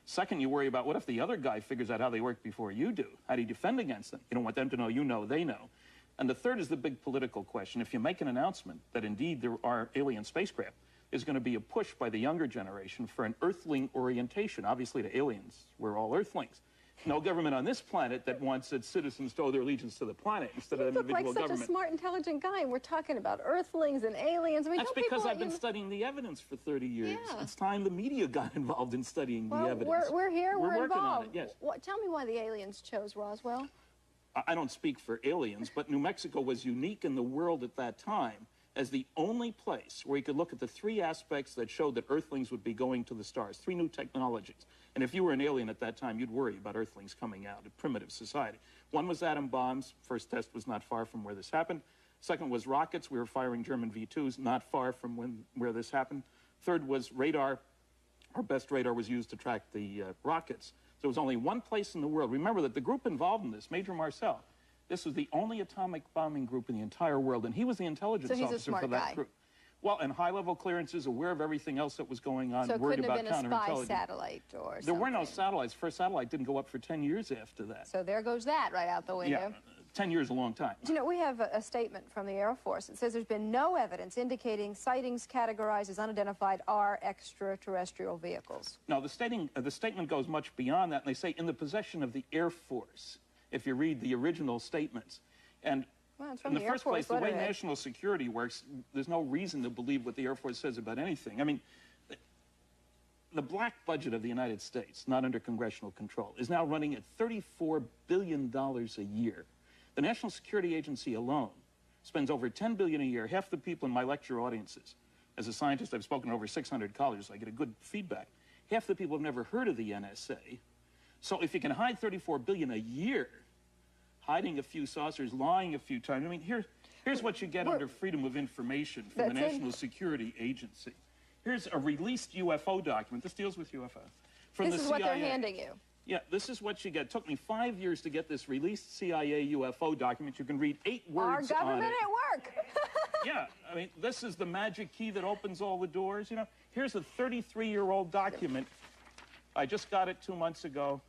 Second, you worry about what if the other guy figures out how they work before you do? How do you defend against them? You don't want them to know you know they know. And the third is the big political question. If you make an announcement that indeed there are alien spacecraft, there's going to be a push by the younger generation for an earthling orientation. Obviously, to aliens, we're all earthlings. No government on this planet that wants its citizens to owe their allegiance to the planet instead of an individual You look like government. such a smart, intelligent guy, and we're talking about earthlings and aliens. I mean, That's because I've been studying the evidence for 30 years. Yeah. It's time the media got involved in studying the Well, evidence. we're here, we're working involved. on it, yes. Tell me why the aliens chose Roswell. I don't speak for aliens, but New Mexico was unique in the world at that time as the only place where you could look at the three aspects that showed that Earthlings would be going to the stars, three new technologies. And if you were an alien at that time, you'd worry about Earthlings coming out, a primitive society. One was atom bombs. First test was not far from where this happened. Second was rockets. We were firing German V-2s not far from where this happened. Third was radar. Our best radar was used to track the rockets. So there was only one place in the world. Remember that the group involved in this, Major Marcel, this was the only atomic bombing group in the entire world, and he was the intelligence officer for that group. Well, and high-level clearances, aware of everything else that was going on, So it worried couldn't about have been a spy counterintelligence. satellite or something. There were no satellites. First satellite didn't go up for 10 years after that. So there goes that right out the window. Yeah, 10 years is a long time. You know, we have a statement from the Air Force. It says there's been no evidence indicating sightings categorized as unidentified are extraterrestrial vehicles. No, the statement goes much beyond that, and they say in the possession of the Air Force, if you read the original statements. And well, it's from in the Air first Force place, the way letterhead. national security works, there's no reason to believe what the Air Force says about anything. I mean, the black budget of the United States, not under congressional control, is now running at $34 billion a year. The National Security Agency alone spends over $10 billion a year. Half the people in my lecture audiences, as a scientist, I've spoken to over 600 colleges, so I get a good feedback. Half the people have never heard of the NSA. So if you can hide $34 billion a year, hiding a few saucers, lying a few times, I mean, here's what you get under Freedom of Information from the National Security Agency. Here's a released UFO document. This deals with UFO. From This the is what they're CIA. handing you. Yeah, this is what you get. It took me 5 years to get this released CIA UFO document. You can read 8 words Our on government it. at work. Yeah, I mean, this is the magic key that opens all the doors. You know, here's a 33-year-old document. I just got it 2 months ago.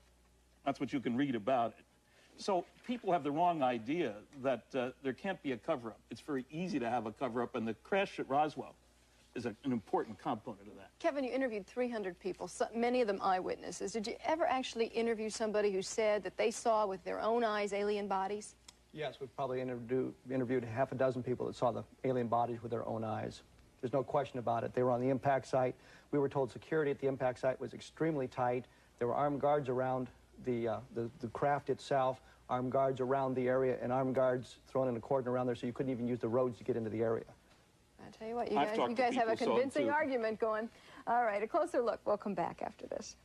That's what you can read about it. So people have the wrong idea that there can't be a cover-up. It's very easy to have a cover-up, and the crash at Roswell is an important component of that. Kevin, you interviewed 300 people, many of them eyewitnesses. Did you ever actually interview somebody who said that they saw with their own eyes alien bodies? Yes, we've probably interviewed half a dozen people that saw the alien bodies with their own eyes. There's no question about it. They were on the impact site. We were told security at the impact site was extremely tight. There were armed guards around the craft itself, armed guards around the area, and armed guards thrown in a cordon around there so you couldn't even use the roads to get into the area. I tell you what, you guys have a convincing argument going. All right, a closer look. We'll come back after this.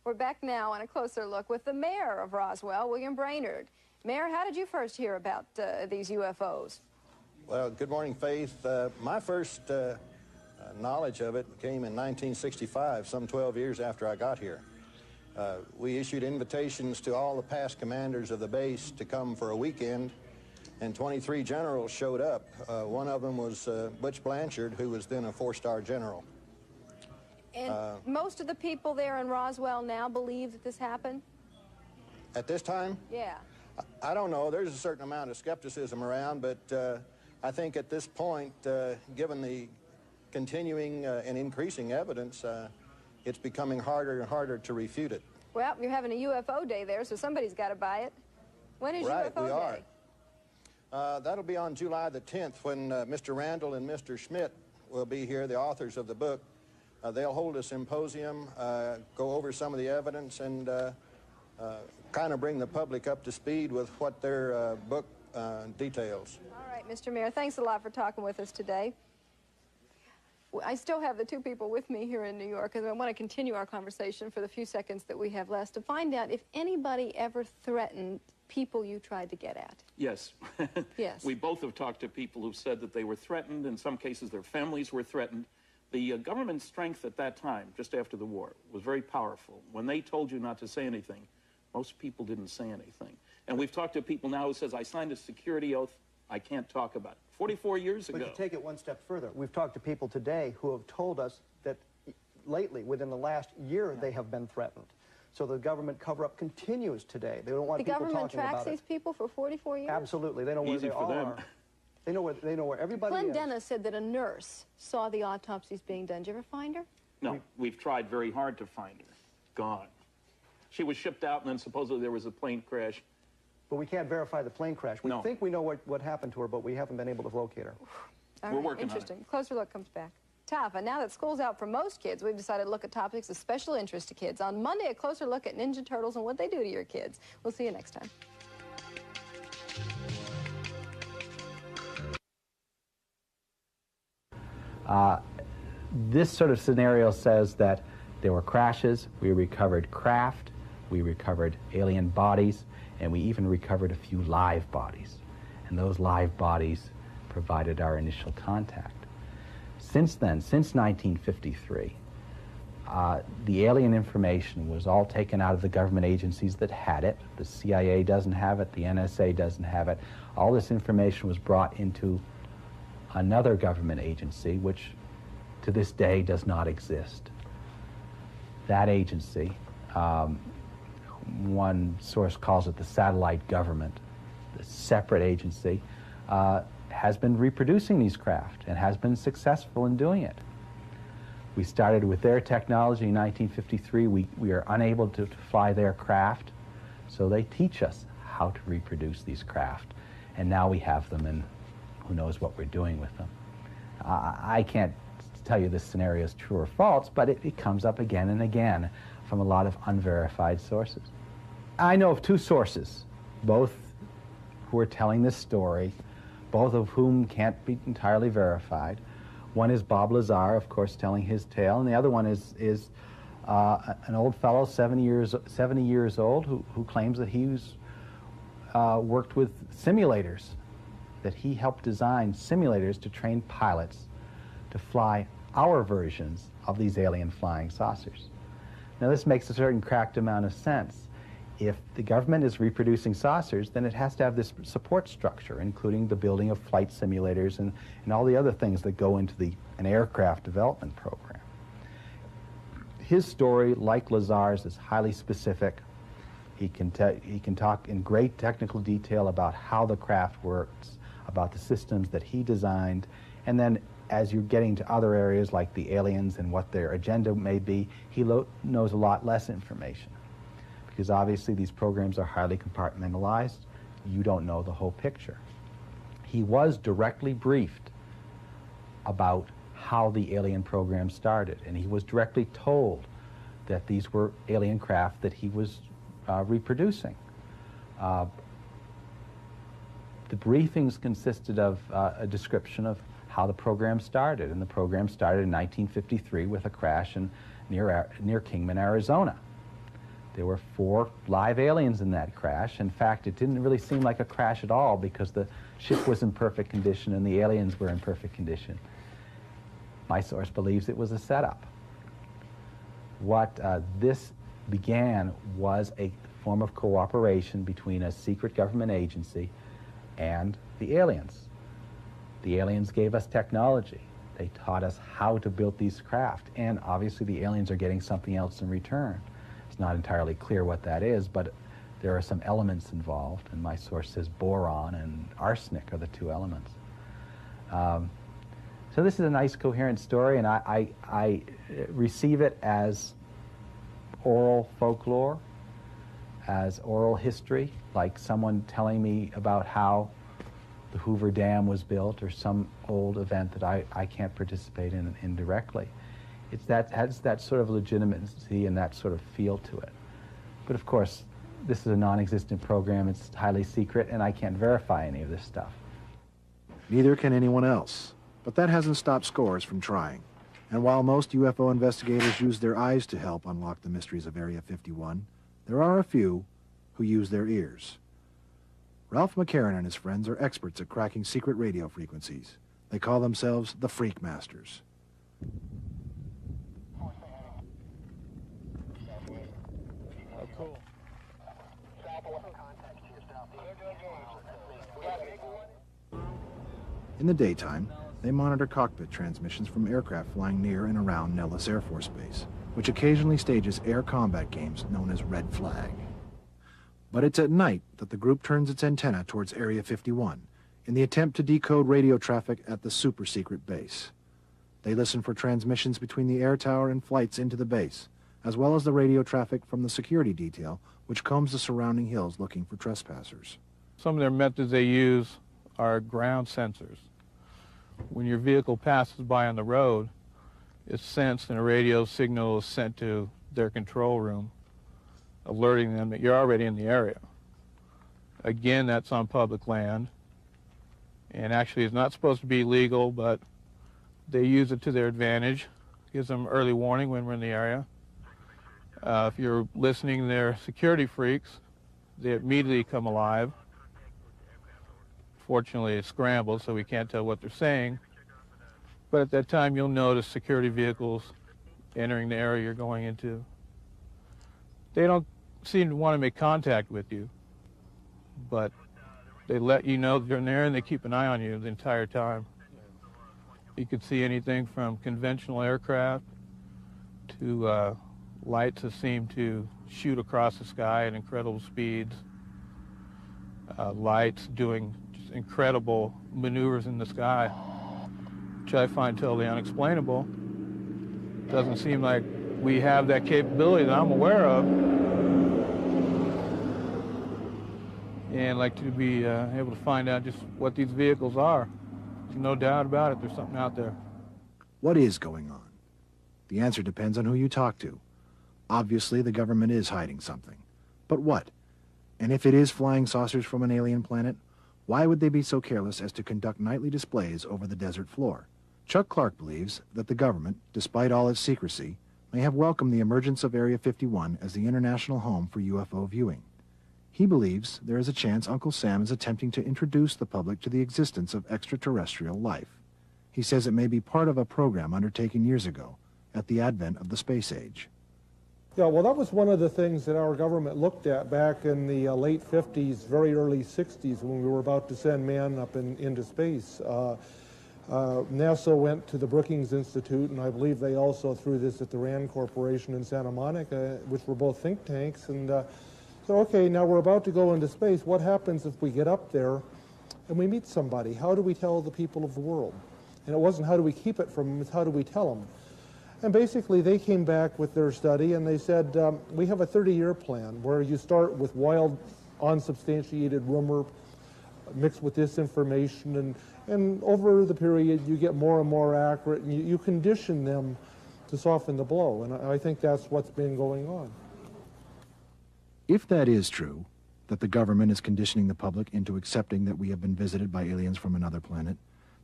We're back now on a closer look with the mayor of Roswell, William Brainerd. Mayor, how did you first hear about these UFOs? Well, good morning, Faith. My first knowledge of it came in 1965, some 12 years after I got here. We issued invitations to all the past commanders of the base to come for a weekend, and 23 generals showed up. One of them was Butch Blanchard, who was then a 4-star general. And most of the people there in Roswell now believe that this happened? At this time? Yeah. I don't know. There's a certain amount of skepticism around, but I think at this point, given the continuing and increasing evidence, it's becoming harder and harder to refute it. Well, you're having a UFO day there, so somebody's got to buy it. When is Right, UFO we day? are. That'll be on July the 10th when Mr. Randall and Mr. Schmidt will be here, the authors of the book. They'll hold a symposium, go over some of the evidence, and kind of bring the public up to speed with what their book details. All right, Mr. Mayor, thanks a lot for talking with us today. I still have the two people with me here in New York, and I want to continue our conversation for the few seconds that we have left to find out if anybody ever threatened people you tried to get at. Yes. Yes. We both have talked to people who said that they were threatened. In some cases, their families were threatened. The government strength at that time, just after the war, was very powerful. When they told you not to say anything, most people didn't say anything. And we've talked to people now who says, I signed a security oath, I can't talk about it. 44 years ago. But to take it one step further, we've talked to people today who have told us that lately, within the last year, they have been threatened. So the government cover-up continues today. They don't want people talking about it. The government tracks these people for 44 years? Absolutely. They know where Easy they for them. are. They know where everybody Glenn is. Dennis said that a nurse saw the autopsies being done. Did you ever find her? No, we've tried very hard to find her. Gone. She was shipped out, and then supposedly there was a plane crash. But we can't verify the plane crash. We think we know what happened to her, but we haven't been able to locate her. We're working on it. Interesting. Closer look comes back. Tough. And now that school's out for most kids, we've decided to look at topics of special interest to kids. On Monday, a closer look at Ninja Turtles and what they do to your kids. We'll see you next time. This sort of scenario says that there were crashes, we recovered craft, we recovered alien bodies, and we even recovered a few live bodies. And those live bodies provided our initial contact. Since then, since 1953, the alien information was all taken out of the government agencies that had it. The CIA doesn't have it, the NSA doesn't have it. All this information was brought into another government agency, which to this day does not exist. That agency, one source calls it the satellite government, the separate agency, has been reproducing these craft and has been successful in doing it. We started with their technology in 1953. We are unable to fly their craft, so they teach us how to reproduce these craft. And now we have them, and who knows what we're doing with them. I can't tell you this scenario is true or false, but it comes up again and again from a lot of unverified sources. I know of two sources, both who are telling this story, both of whom can't be entirely verified. One is Bob Lazar, of course, telling his tale, and the other one is an old fellow, 70 years old, who claims that he's worked with simulators, that he helped design simulators to train pilots to fly our versions of these alien flying saucers. Now, this makes a certain cracked amount of sense. If the government is reproducing saucers, then it has to have this support structure, including the building of flight simulators and all the other things that go into an aircraft development program. His story, like Lazar's, is highly specific. He can talk in great technical detail about how the craft works, about the systems that he designed, and then as you're getting to other areas like the aliens and what their agenda may be, he knows a lot less information. Because obviously these programs are highly compartmentalized. You don't know the whole picture. He was directly briefed about how the alien program started, and he was directly told that these were alien craft that he was reproducing. The briefings consisted of a description of how the program started, and the program started in 1953 with a crash near Kingman, Arizona. There were 4 live aliens in that crash. In fact, it didn't really seem like a crash at all because the ship was in perfect condition and the aliens were in perfect condition. My source believes it was a setup. What this began was a form of cooperation between a secret government agency and the aliens. The aliens gave us technology. They taught us how to build these craft, and obviously the aliens are getting something else in return. It's not entirely clear what that is, but there are some elements involved, and my source says boron and arsenic are the two elements. So this is a nice, coherent story, and I receive it as oral folklore, as oral history, like someone telling me about how the Hoover Dam was built or some old event that I can't participate in directly. Has that sort of legitimacy and that sort of feel to it. But of course, this is a non-existent program, it's highly secret, and I can't verify any of this stuff. Neither can anyone else. But that hasn't stopped scores from trying. And while most UFO investigators use their eyes to help unlock the mysteries of Area 51, there are a few who use their ears. Ralph McCarran and his friends are experts at cracking secret radio frequencies. They call themselves the Freak Masters. Oh, cool. In the daytime, they monitor cockpit transmissions from aircraft flying near and around Nellis Air Force Base, which occasionally stages air combat games known as Red Flag. But it's at night that the group turns its antenna towards Area 51 in the attempt to decode radio traffic at the super-secret base. They listen for transmissions between the air tower and flights into the base, as well as the radio traffic from the security detail, which combs the surrounding hills looking for trespassers. Some of their methods they use are ground sensors. When your vehicle passes by on the road, it's sensed and a radio signal is sent to their control room, alerting them that you're already in the area. Again, that's on public land, and actually it's not supposed to be legal, but they use it to their advantage. Gives them early warning when we're in the area. If you're listening to their security freaks, they immediately come alive. Fortunately, it's scrambled, so we can't tell what they're saying. But at that time, you'll notice security vehicles entering the area you're going into. They don't seem to want to make contact with you, but they let you know they're in there and they keep an eye on you the entire time. You could see anything from conventional aircraft to lights that seem to shoot across the sky at incredible speeds, lights doing just incredible maneuvers in the sky, which I find totally unexplainable. Doesn't seem like we have that capability that I'm aware of. And I'd like to be able to find out just what these vehicles are. There's no doubt about it, there's something out there. What is going on? The answer depends on who you talk to. Obviously, the government is hiding something. But what? And if it is flying saucers from an alien planet, why would they be so careless as to conduct nightly displays over the desert floor? Chuck Clark believes that the government, despite all its secrecy, may have welcomed the emergence of Area 51 as the international home for UFO viewing. He believes there is a chance Uncle Sam is attempting to introduce the public to the existence of extraterrestrial life. He says it may be part of a program undertaken years ago, at the advent of the space age. Yeah, well, that was one of the things that our government looked at back in the late 50s, very early 60s, when we were about to send man up into space. NASA went to the Brookings Institute, and I believe they also threw this at the RAND Corporation in Santa Monica, which were both think tanks. And so, okay, now we're about to go into space. What happens if we get up there and we meet somebody? How do we tell the people of the world? And it wasn't how do we keep it from them, it's how do we tell them? And basically, they came back with their study, and they said, we have a 30-year plan where you start with wild, unsubstantiated rumor mixed with disinformation, and over the period, you get more and more accurate, and you condition them to soften the blow. And I think that's what's been going on. If that is true, that the government is conditioning the public into accepting that we have been visited by aliens from another planet,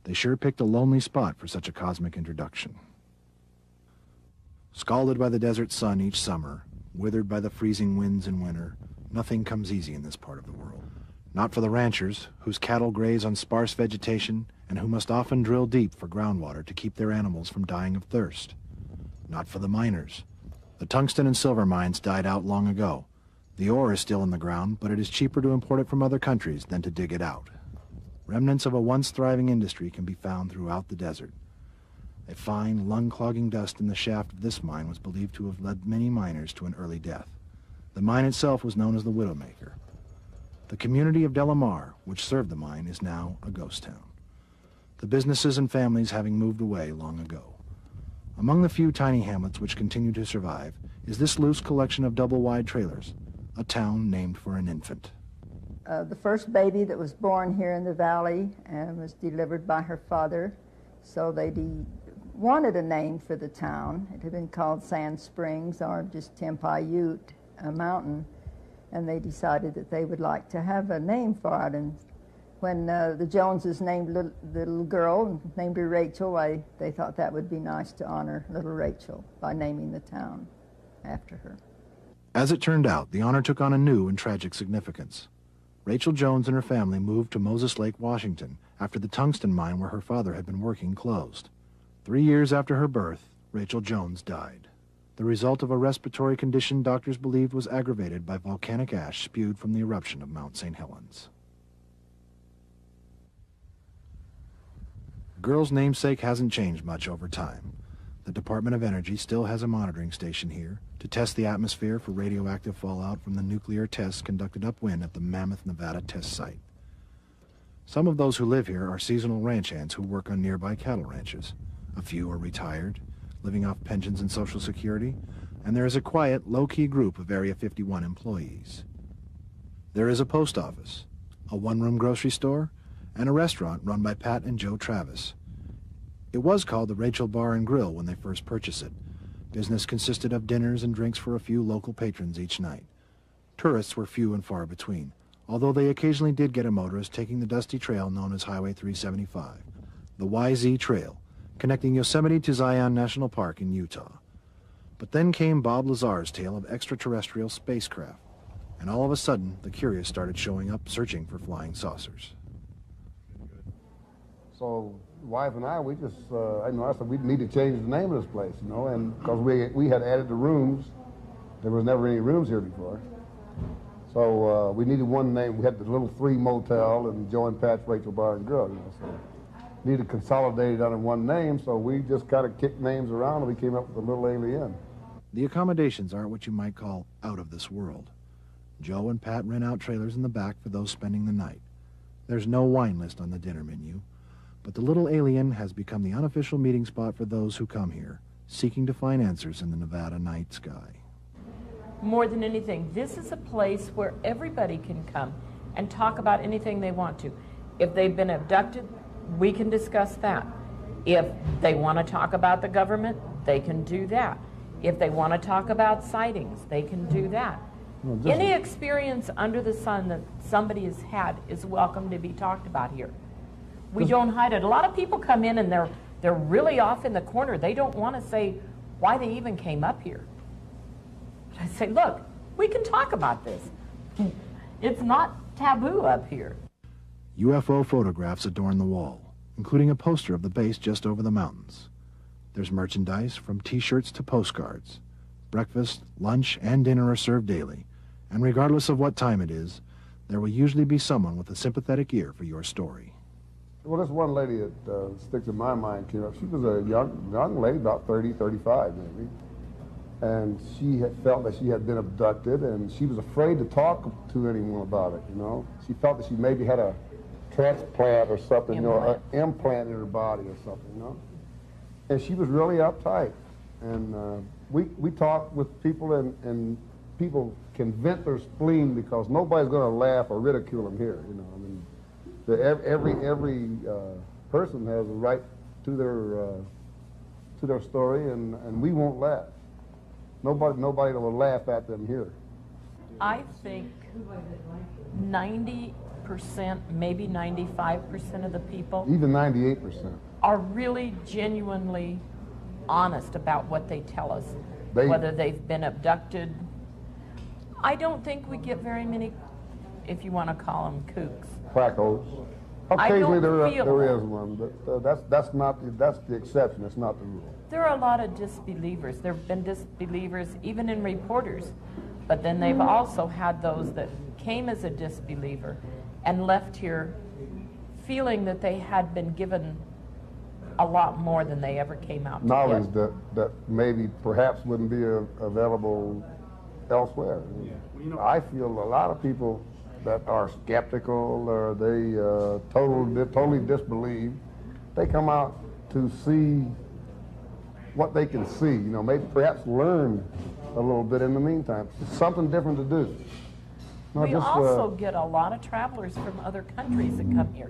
they sure picked a lonely spot for such a cosmic introduction. Scalded by the desert sun each summer, withered by the freezing winds in winter, nothing comes easy in this part of the world. Not for the ranchers, whose cattle graze on sparse vegetation and who must often drill deep for groundwater to keep their animals from dying of thirst. Not for the miners. The tungsten and silver mines died out long ago. The ore is still in the ground, but it is cheaper to import it from other countries than to dig it out. Remnants of a once thriving industry can be found throughout the desert. A fine, lung-clogging dust in the shaft of this mine was believed to have led many miners to an early death. The mine itself was known as the Widowmaker. The community of Delamar, which served the mine, is now a ghost town, the businesses and families having moved away long ago. Among the few tiny hamlets which continue to survive is this loose collection of double-wide trailers, a town named for an infant. The first baby that was born here in the valley was delivered by her father, so they wanted a name for the town. It had been called Sand Springs or just Tempaiute, a mountain, and they decided that they would like to have a name for it. And when the Joneses named the little girl, named her Rachel, they thought that would be nice to honor little Rachel by naming the town after her. As it turned out, the honor took on a new and tragic significance. Rachel Jones and her family moved to Moses Lake, Washington, after the tungsten mine where her father had been working closed. 3 years after her birth, Rachel Jones died, the result of a respiratory condition doctors believed was aggravated by volcanic ash spewed from the eruption of Mount St. Helens. The girl's namesake hasn't changed much over time. The Department of Energy still has a monitoring station here to test the atmosphere for radioactive fallout from the nuclear tests conducted upwind at the Mammoth, Nevada test site. Some of those who live here are seasonal ranch hands who work on nearby cattle ranches. A few are retired, living off pensions and Social Security, and there is a quiet, low-key group of Area 51 employees. There is a post office, a one-room grocery store, and a restaurant run by Pat and Joe Travis. It was called the Rachel Bar and Grill when they first purchased it. Business consisted of dinners and drinks for a few local patrons each night. Tourists were few and far between, although they occasionally did get a motorist taking the dusty trail known as Highway 375, the YZ Trail, connecting Yosemite to Zion National Park in Utah. But then came Bob Lazar's tale of extraterrestrial spacecraft, and all of a sudden the curious started showing up searching for flying saucers. So wife and I, we just, I said we need to change the name of this place, you know, and because we had added the rooms. There was never any rooms here before. So we needed one name. We had the Little 3 Motel and Joe and Pat's Rachel Bar and Grill, you know, so needed to consolidate it under one name, so we just kind of kicked names around and we came up with a Little Alien. The accommodations aren't what you might call out of this world. Joe and Pat rent out trailers in the back for those spending the night. There's no wine list on the dinner menu, but the Little Alien has become the unofficial meeting spot for those who come here, seeking to find answers in the Nevada night sky. More than anything, this is a place where everybody can come and talk about anything they want to. If they've been abducted, we can discuss that. If they want to talk about the government, they can do that. If they want to talk about sightings, they can do that. Any experience under the sun that somebody has had is welcome to be talked about here. We don't hide it. A lot of people come in and they're really off in the corner. They don't want to say why they even came up here. I say, look, we can talk about this. It's not taboo up here. UFO photographs adorn the wall, including a poster of the base just over the mountains. There's merchandise from T-shirts to postcards. Breakfast, lunch, and dinner are served daily, and regardless of what time it is, there will usually be someone with a sympathetic ear for your story. Well, this one lady that sticks in my mind came up. She was a young lady, about 30, 35 maybe, and she had felt that she had been abducted, and she was afraid to talk to anyone about it, you know. She felt that she maybe had a transplant or something, you know, an implant in her body or something, you know. And she was really uptight. And we talked with people, and people can vent their spleen because nobody's going to laugh or ridicule them here, you know. I mean, every person has a right to their story, and we won't laugh. Nobody will laugh at them here. I think 90%, maybe 95% of the people, even 98%, are really genuinely honest about what they tell us, whether they've been abducted. I don't think we get very many, if you want to call them kooks. Quackos. Occasionally there is one, but that's the exception. It's not the rule. There are a lot of disbelievers. There have been disbelievers even in reporters, but then they've also had those that came as a disbeliever and left here feeling that they had been given a lot more than they ever came out to knowledge get. that maybe perhaps wouldn't be available elsewhere. I feel a lot of people that are skeptical or they totally disbelieve, they come out to see what they can see, maybe perhaps learn a little bit in the meantime. It's something different to do. We also get a lot of travelers from other countries that come here.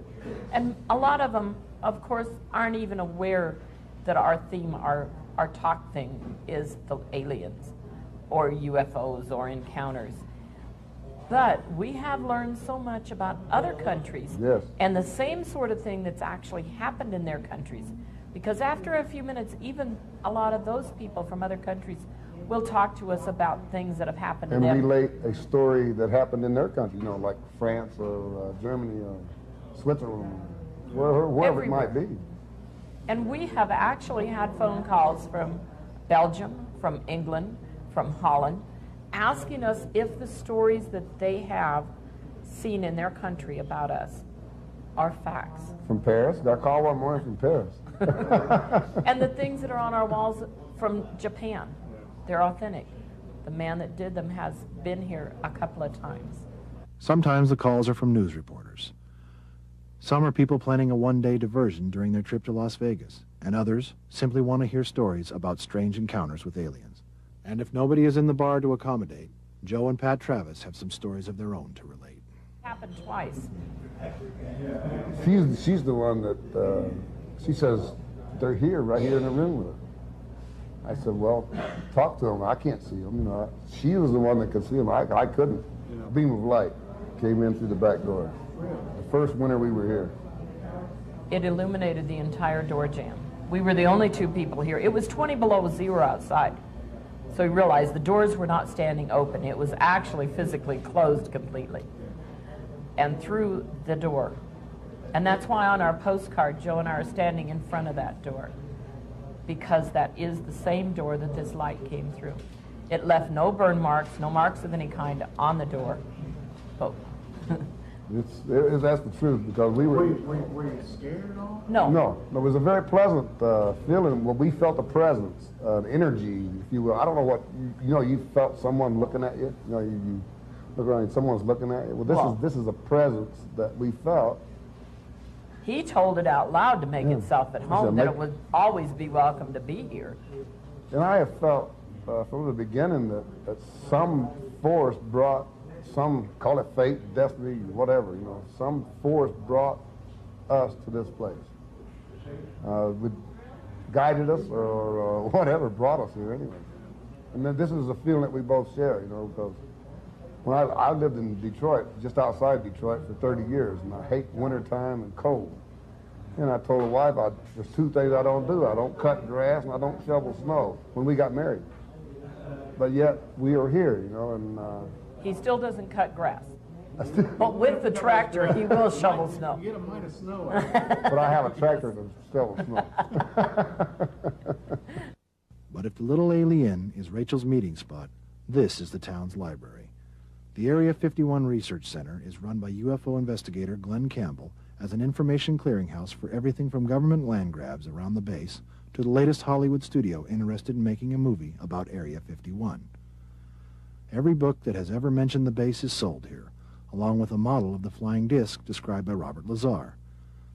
And a lot of them, of course, aren't even aware that our theme, our talk thing is the aliens or UFOs or encounters. But we have learned so much about other countries and the same sort of thing that's actually happened in their countries. Because after a few minutes, even a lot of those people from other countries will talk to us about things that have happened to them. And relate a story that happened in their country, like France or Germany or Switzerland, wherever it might be. And we have actually had phone calls from Belgium, from England, from Holland, asking us if the stories that they have seen in their country about us are facts. From Paris? I called one morning from Paris. And the things that are on our walls from Japan, they're authentic. The man that did them has been here a couple of times. Sometimes the calls are from news reporters. Some are people planning a one-day diversion during their trip to Las Vegas, and others simply want to hear stories about strange encounters with aliens. And if nobody is in the bar to accommodate, Joe and Pat Travis have some stories of their own to relate. Happened twice. She's the one that, she says, they're here, right here in the room with her. I said, well, talk to them. I can't see them. She was the one that could see them. I couldn't. Beam of light came in through the back door. The first winter we were here. It illuminated the entire door jamb. We were the only two people here. It was 20 below zero outside. So we realized the doors were not standing open. It was actually physically closed completely. And through the door. And that's why on our postcard, Joe and I are standing in front of that door. Because that is the same door that this light came through. It left no burn marks, no marks of any kind on the door. Oh. That's the truth, because we were... Were you scared at all? No. No, it was a very pleasant feeling. Well, we felt a presence, an energy, if you will. I don't know what, you felt someone looking at you. You look around and someone's looking at you. Well, this is a presence that we felt. He told it out loud to make itself at home, that it would always be welcome to be here. And I have felt from the beginning that some force brought, call it fate, destiny, whatever, some force brought us to this place. Guided us or whatever brought us here anyway. And then this is a feeling that we both share, because when I lived in Detroit, just outside Detroit for 30 years, and I hate wintertime and cold. And I told the wife, there's two things I don't do. I don't cut grass and I don't shovel snow when we got married. But yet we are here, and... He still doesn't cut grass. But with the tractor, he will shovel snow. You get a mite of snow. But I have a tractor to shovel snow. But if the Little Alien is Rachel's meeting spot, this is the town's library. The Area 51 Research Center is run by UFO investigator Glenn Campbell as an information clearinghouse for everything from government land grabs around the base to the latest Hollywood studio interested in making a movie about Area 51. Every book that has ever mentioned the base is sold here, along with a model of the flying disc described by Robert Lazar.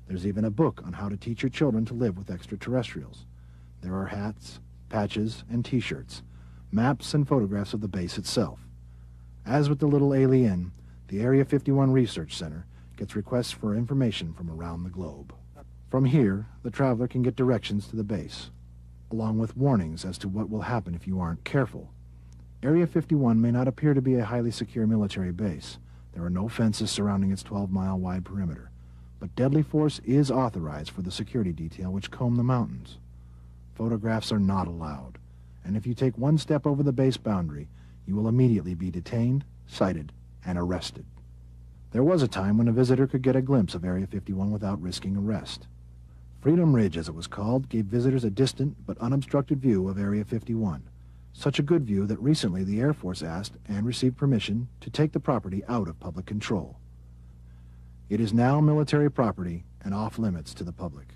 There's even a book on how to teach your children to live with extraterrestrials. There are hats, patches, and T-shirts, maps and photographs of the base itself. As with the Little Alien, the Area 51 Research Center gets requests for information from around the globe. From here, the traveler can get directions to the base, along with warnings as to what will happen if you aren't careful. Area 51 may not appear to be a highly secure military base. There are no fences surrounding its 12-mile-wide perimeter, but deadly force is authorized for the security detail which comb the mountains. Photographs are not allowed, and if you take one step over the base boundary, you will immediately be detained, cited, and arrested. There was a time when a visitor could get a glimpse of Area 51 without risking arrest. Freedom Ridge, as it was called, gave visitors a distant but unobstructed view of Area 51. Such a good view that recently the Air Force asked and received permission to take the property out of public control. It is now military property and off limits to the public.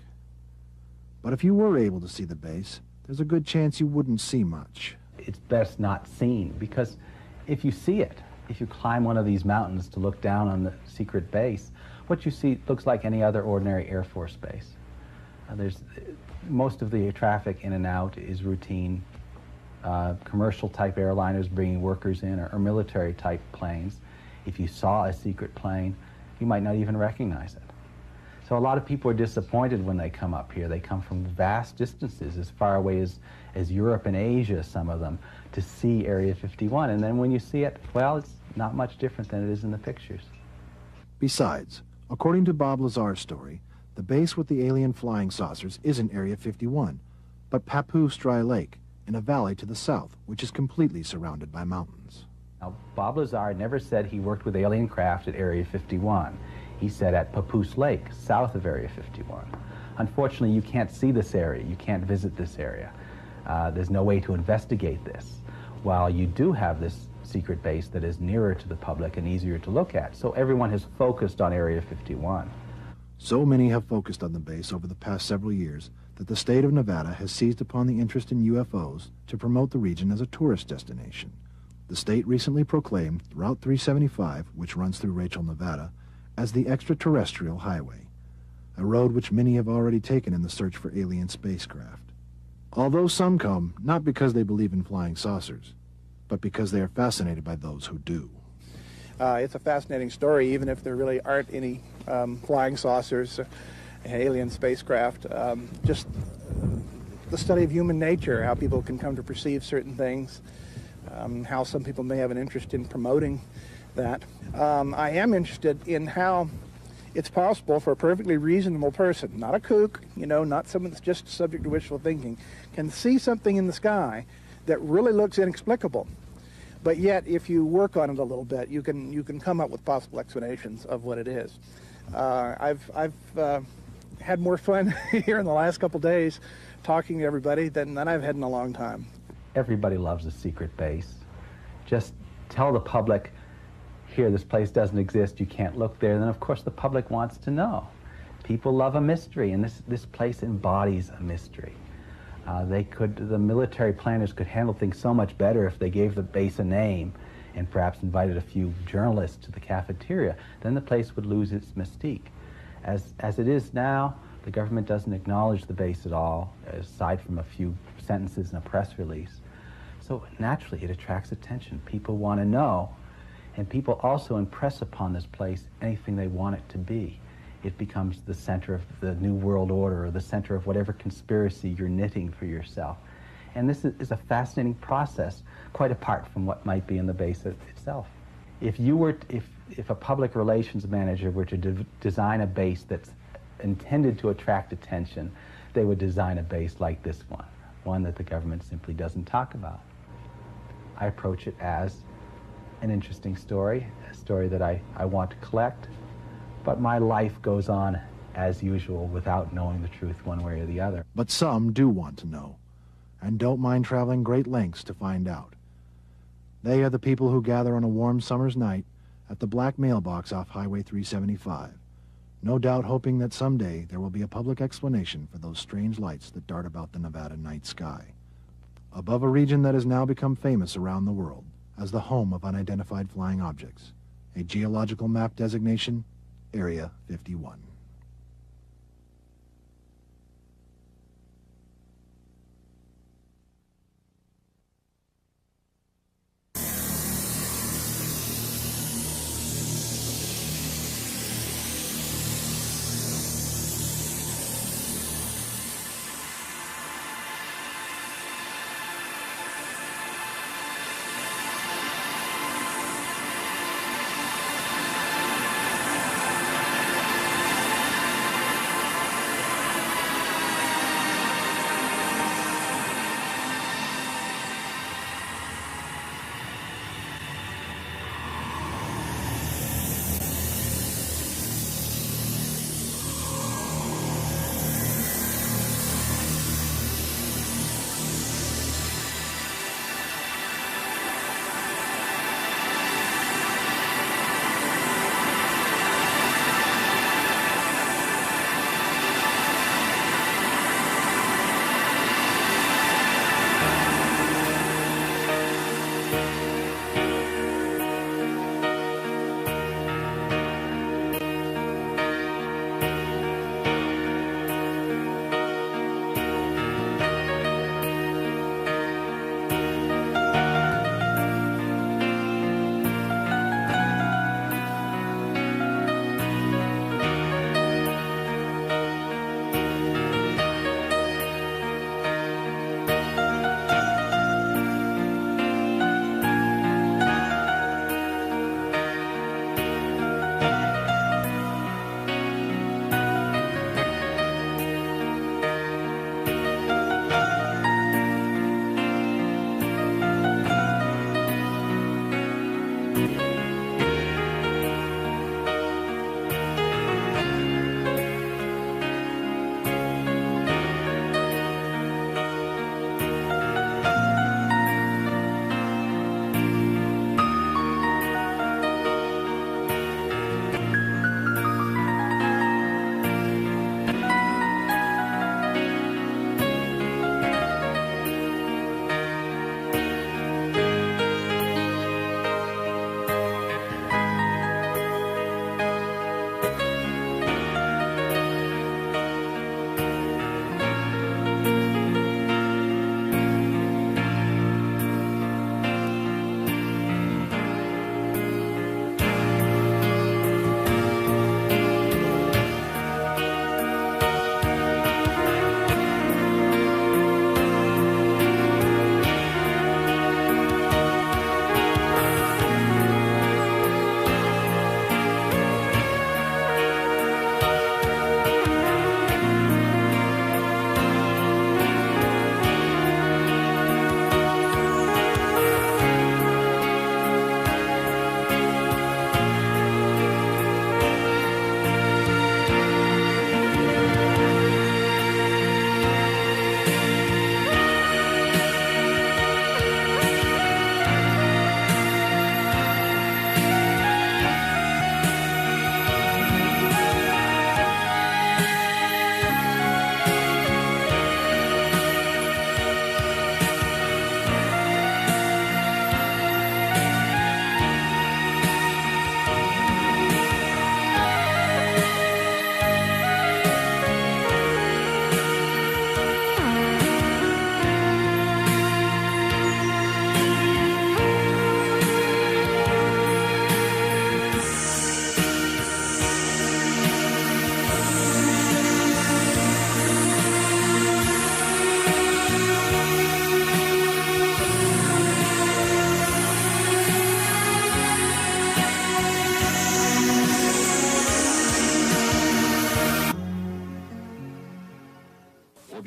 But if you were able to see the base, there's a good chance you wouldn't see much. It's best not seen, because if you see it, if you climb one of these mountains to look down on the secret base, what you see looks like any other ordinary Air Force base. Most of the traffic in and out is routine. Commercial type airliners bringing workers in, or military type planes. If you saw a secret plane, you might not even recognize it. So a lot of people are disappointed when they come up here. They come from vast distances, as far away as Europe and Asia, some of them, to see Area 51. And then when you see it, well, it's not much different than it is in the pictures. Besides, according to Bob Lazar's story, the base with the alien flying saucers isn't Area 51, but Papoose Dry Lake, in a valley to the south, which is completely surrounded by mountains. Now, Bob Lazar never said he worked with alien craft at Area 51. He said at Papoose Lake, south of Area 51. Unfortunately, you can't see this area. You can't visit this area. There's no way to investigate this, while you do have this secret base that is nearer to the public and easier to look at. So everyone has focused on Area 51. So many have focused on the base over the past several years that the state of Nevada has seized upon the interest in UFOs to promote the region as a tourist destination. The state recently proclaimed Route 375, which runs through Rachel, Nevada, as the extraterrestrial highway, a road which many have already taken in the search for alien spacecraft. Although some come not because they believe in flying saucers, but because they are fascinated by those who do. It's a fascinating story, even if there really aren't any flying saucers, alien spacecraft. Just the study of human nature, how people can come to perceive certain things, how some people may have an interest in promoting that. I am interested in how it's possible for a perfectly reasonable person, not a kook, not someone that's just subject to wishful thinking, can see something in the sky that really looks inexplicable. But yet, if you work on it a little bit, you can come up with possible explanations of what it is. I've had more fun here in the last couple days talking to everybody than I've had in a long time. Everybody loves a secret base. Just tell the public, here, this place doesn't exist, you can't look there, then of course the public wants to know. People love a mystery, and this place embodies a mystery. The military planners could handle things so much better if they gave the base a name and perhaps invited a few journalists to the cafeteria. Then the place would lose its mystique. As it is now, the government doesn't acknowledge the base at all, aside from a few sentences in a press release. So naturally, it attracts attention. People want to know, and people also impress upon this place anything they want it to be. It becomes the center of the New World Order, or the center of whatever conspiracy you're knitting for yourself. And this is a fascinating process, quite apart from what might be in the base itself. If a public relations manager were to design a base that's intended to attract attention, they would design a base like this one that the government simply doesn't talk about. I approach it as an interesting story, a story that I want to collect, but my life goes on as usual without knowing the truth one way or the other. But some do want to know, and don't mind traveling great lengths to find out. They are the people who gather on a warm summer's night at the black mailbox off Highway 375, no doubt hoping that someday there will be a public explanation for those strange lights that dart about the Nevada night sky, above a region that has now become famous around the world as the home of unidentified flying objects, a geological map designation, Area 51.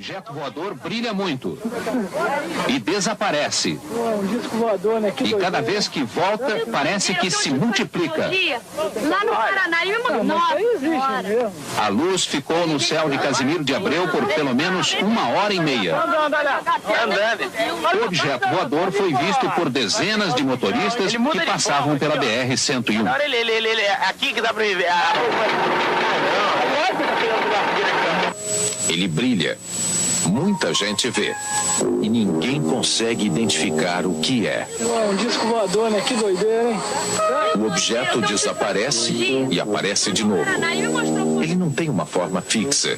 objeto voador brilha muito e desaparece. Um disco voador, né? E cada vez que volta, parece que se multiplica. Lá no Paranaíba, nossa, A luz ficou no céu de Casimiro de Abreu por pelo menos 1h30. O objeto voador foi visto por dezenas de motoristas que passavam pela BR-101. Aqui que dá pra ver. Ele brilha. Muita gente vê. E ninguém consegue identificar o que é. Um disco voador, né? Que doideira, hein? O objeto desaparece e aparece de novo. Ele não tem uma forma fixa.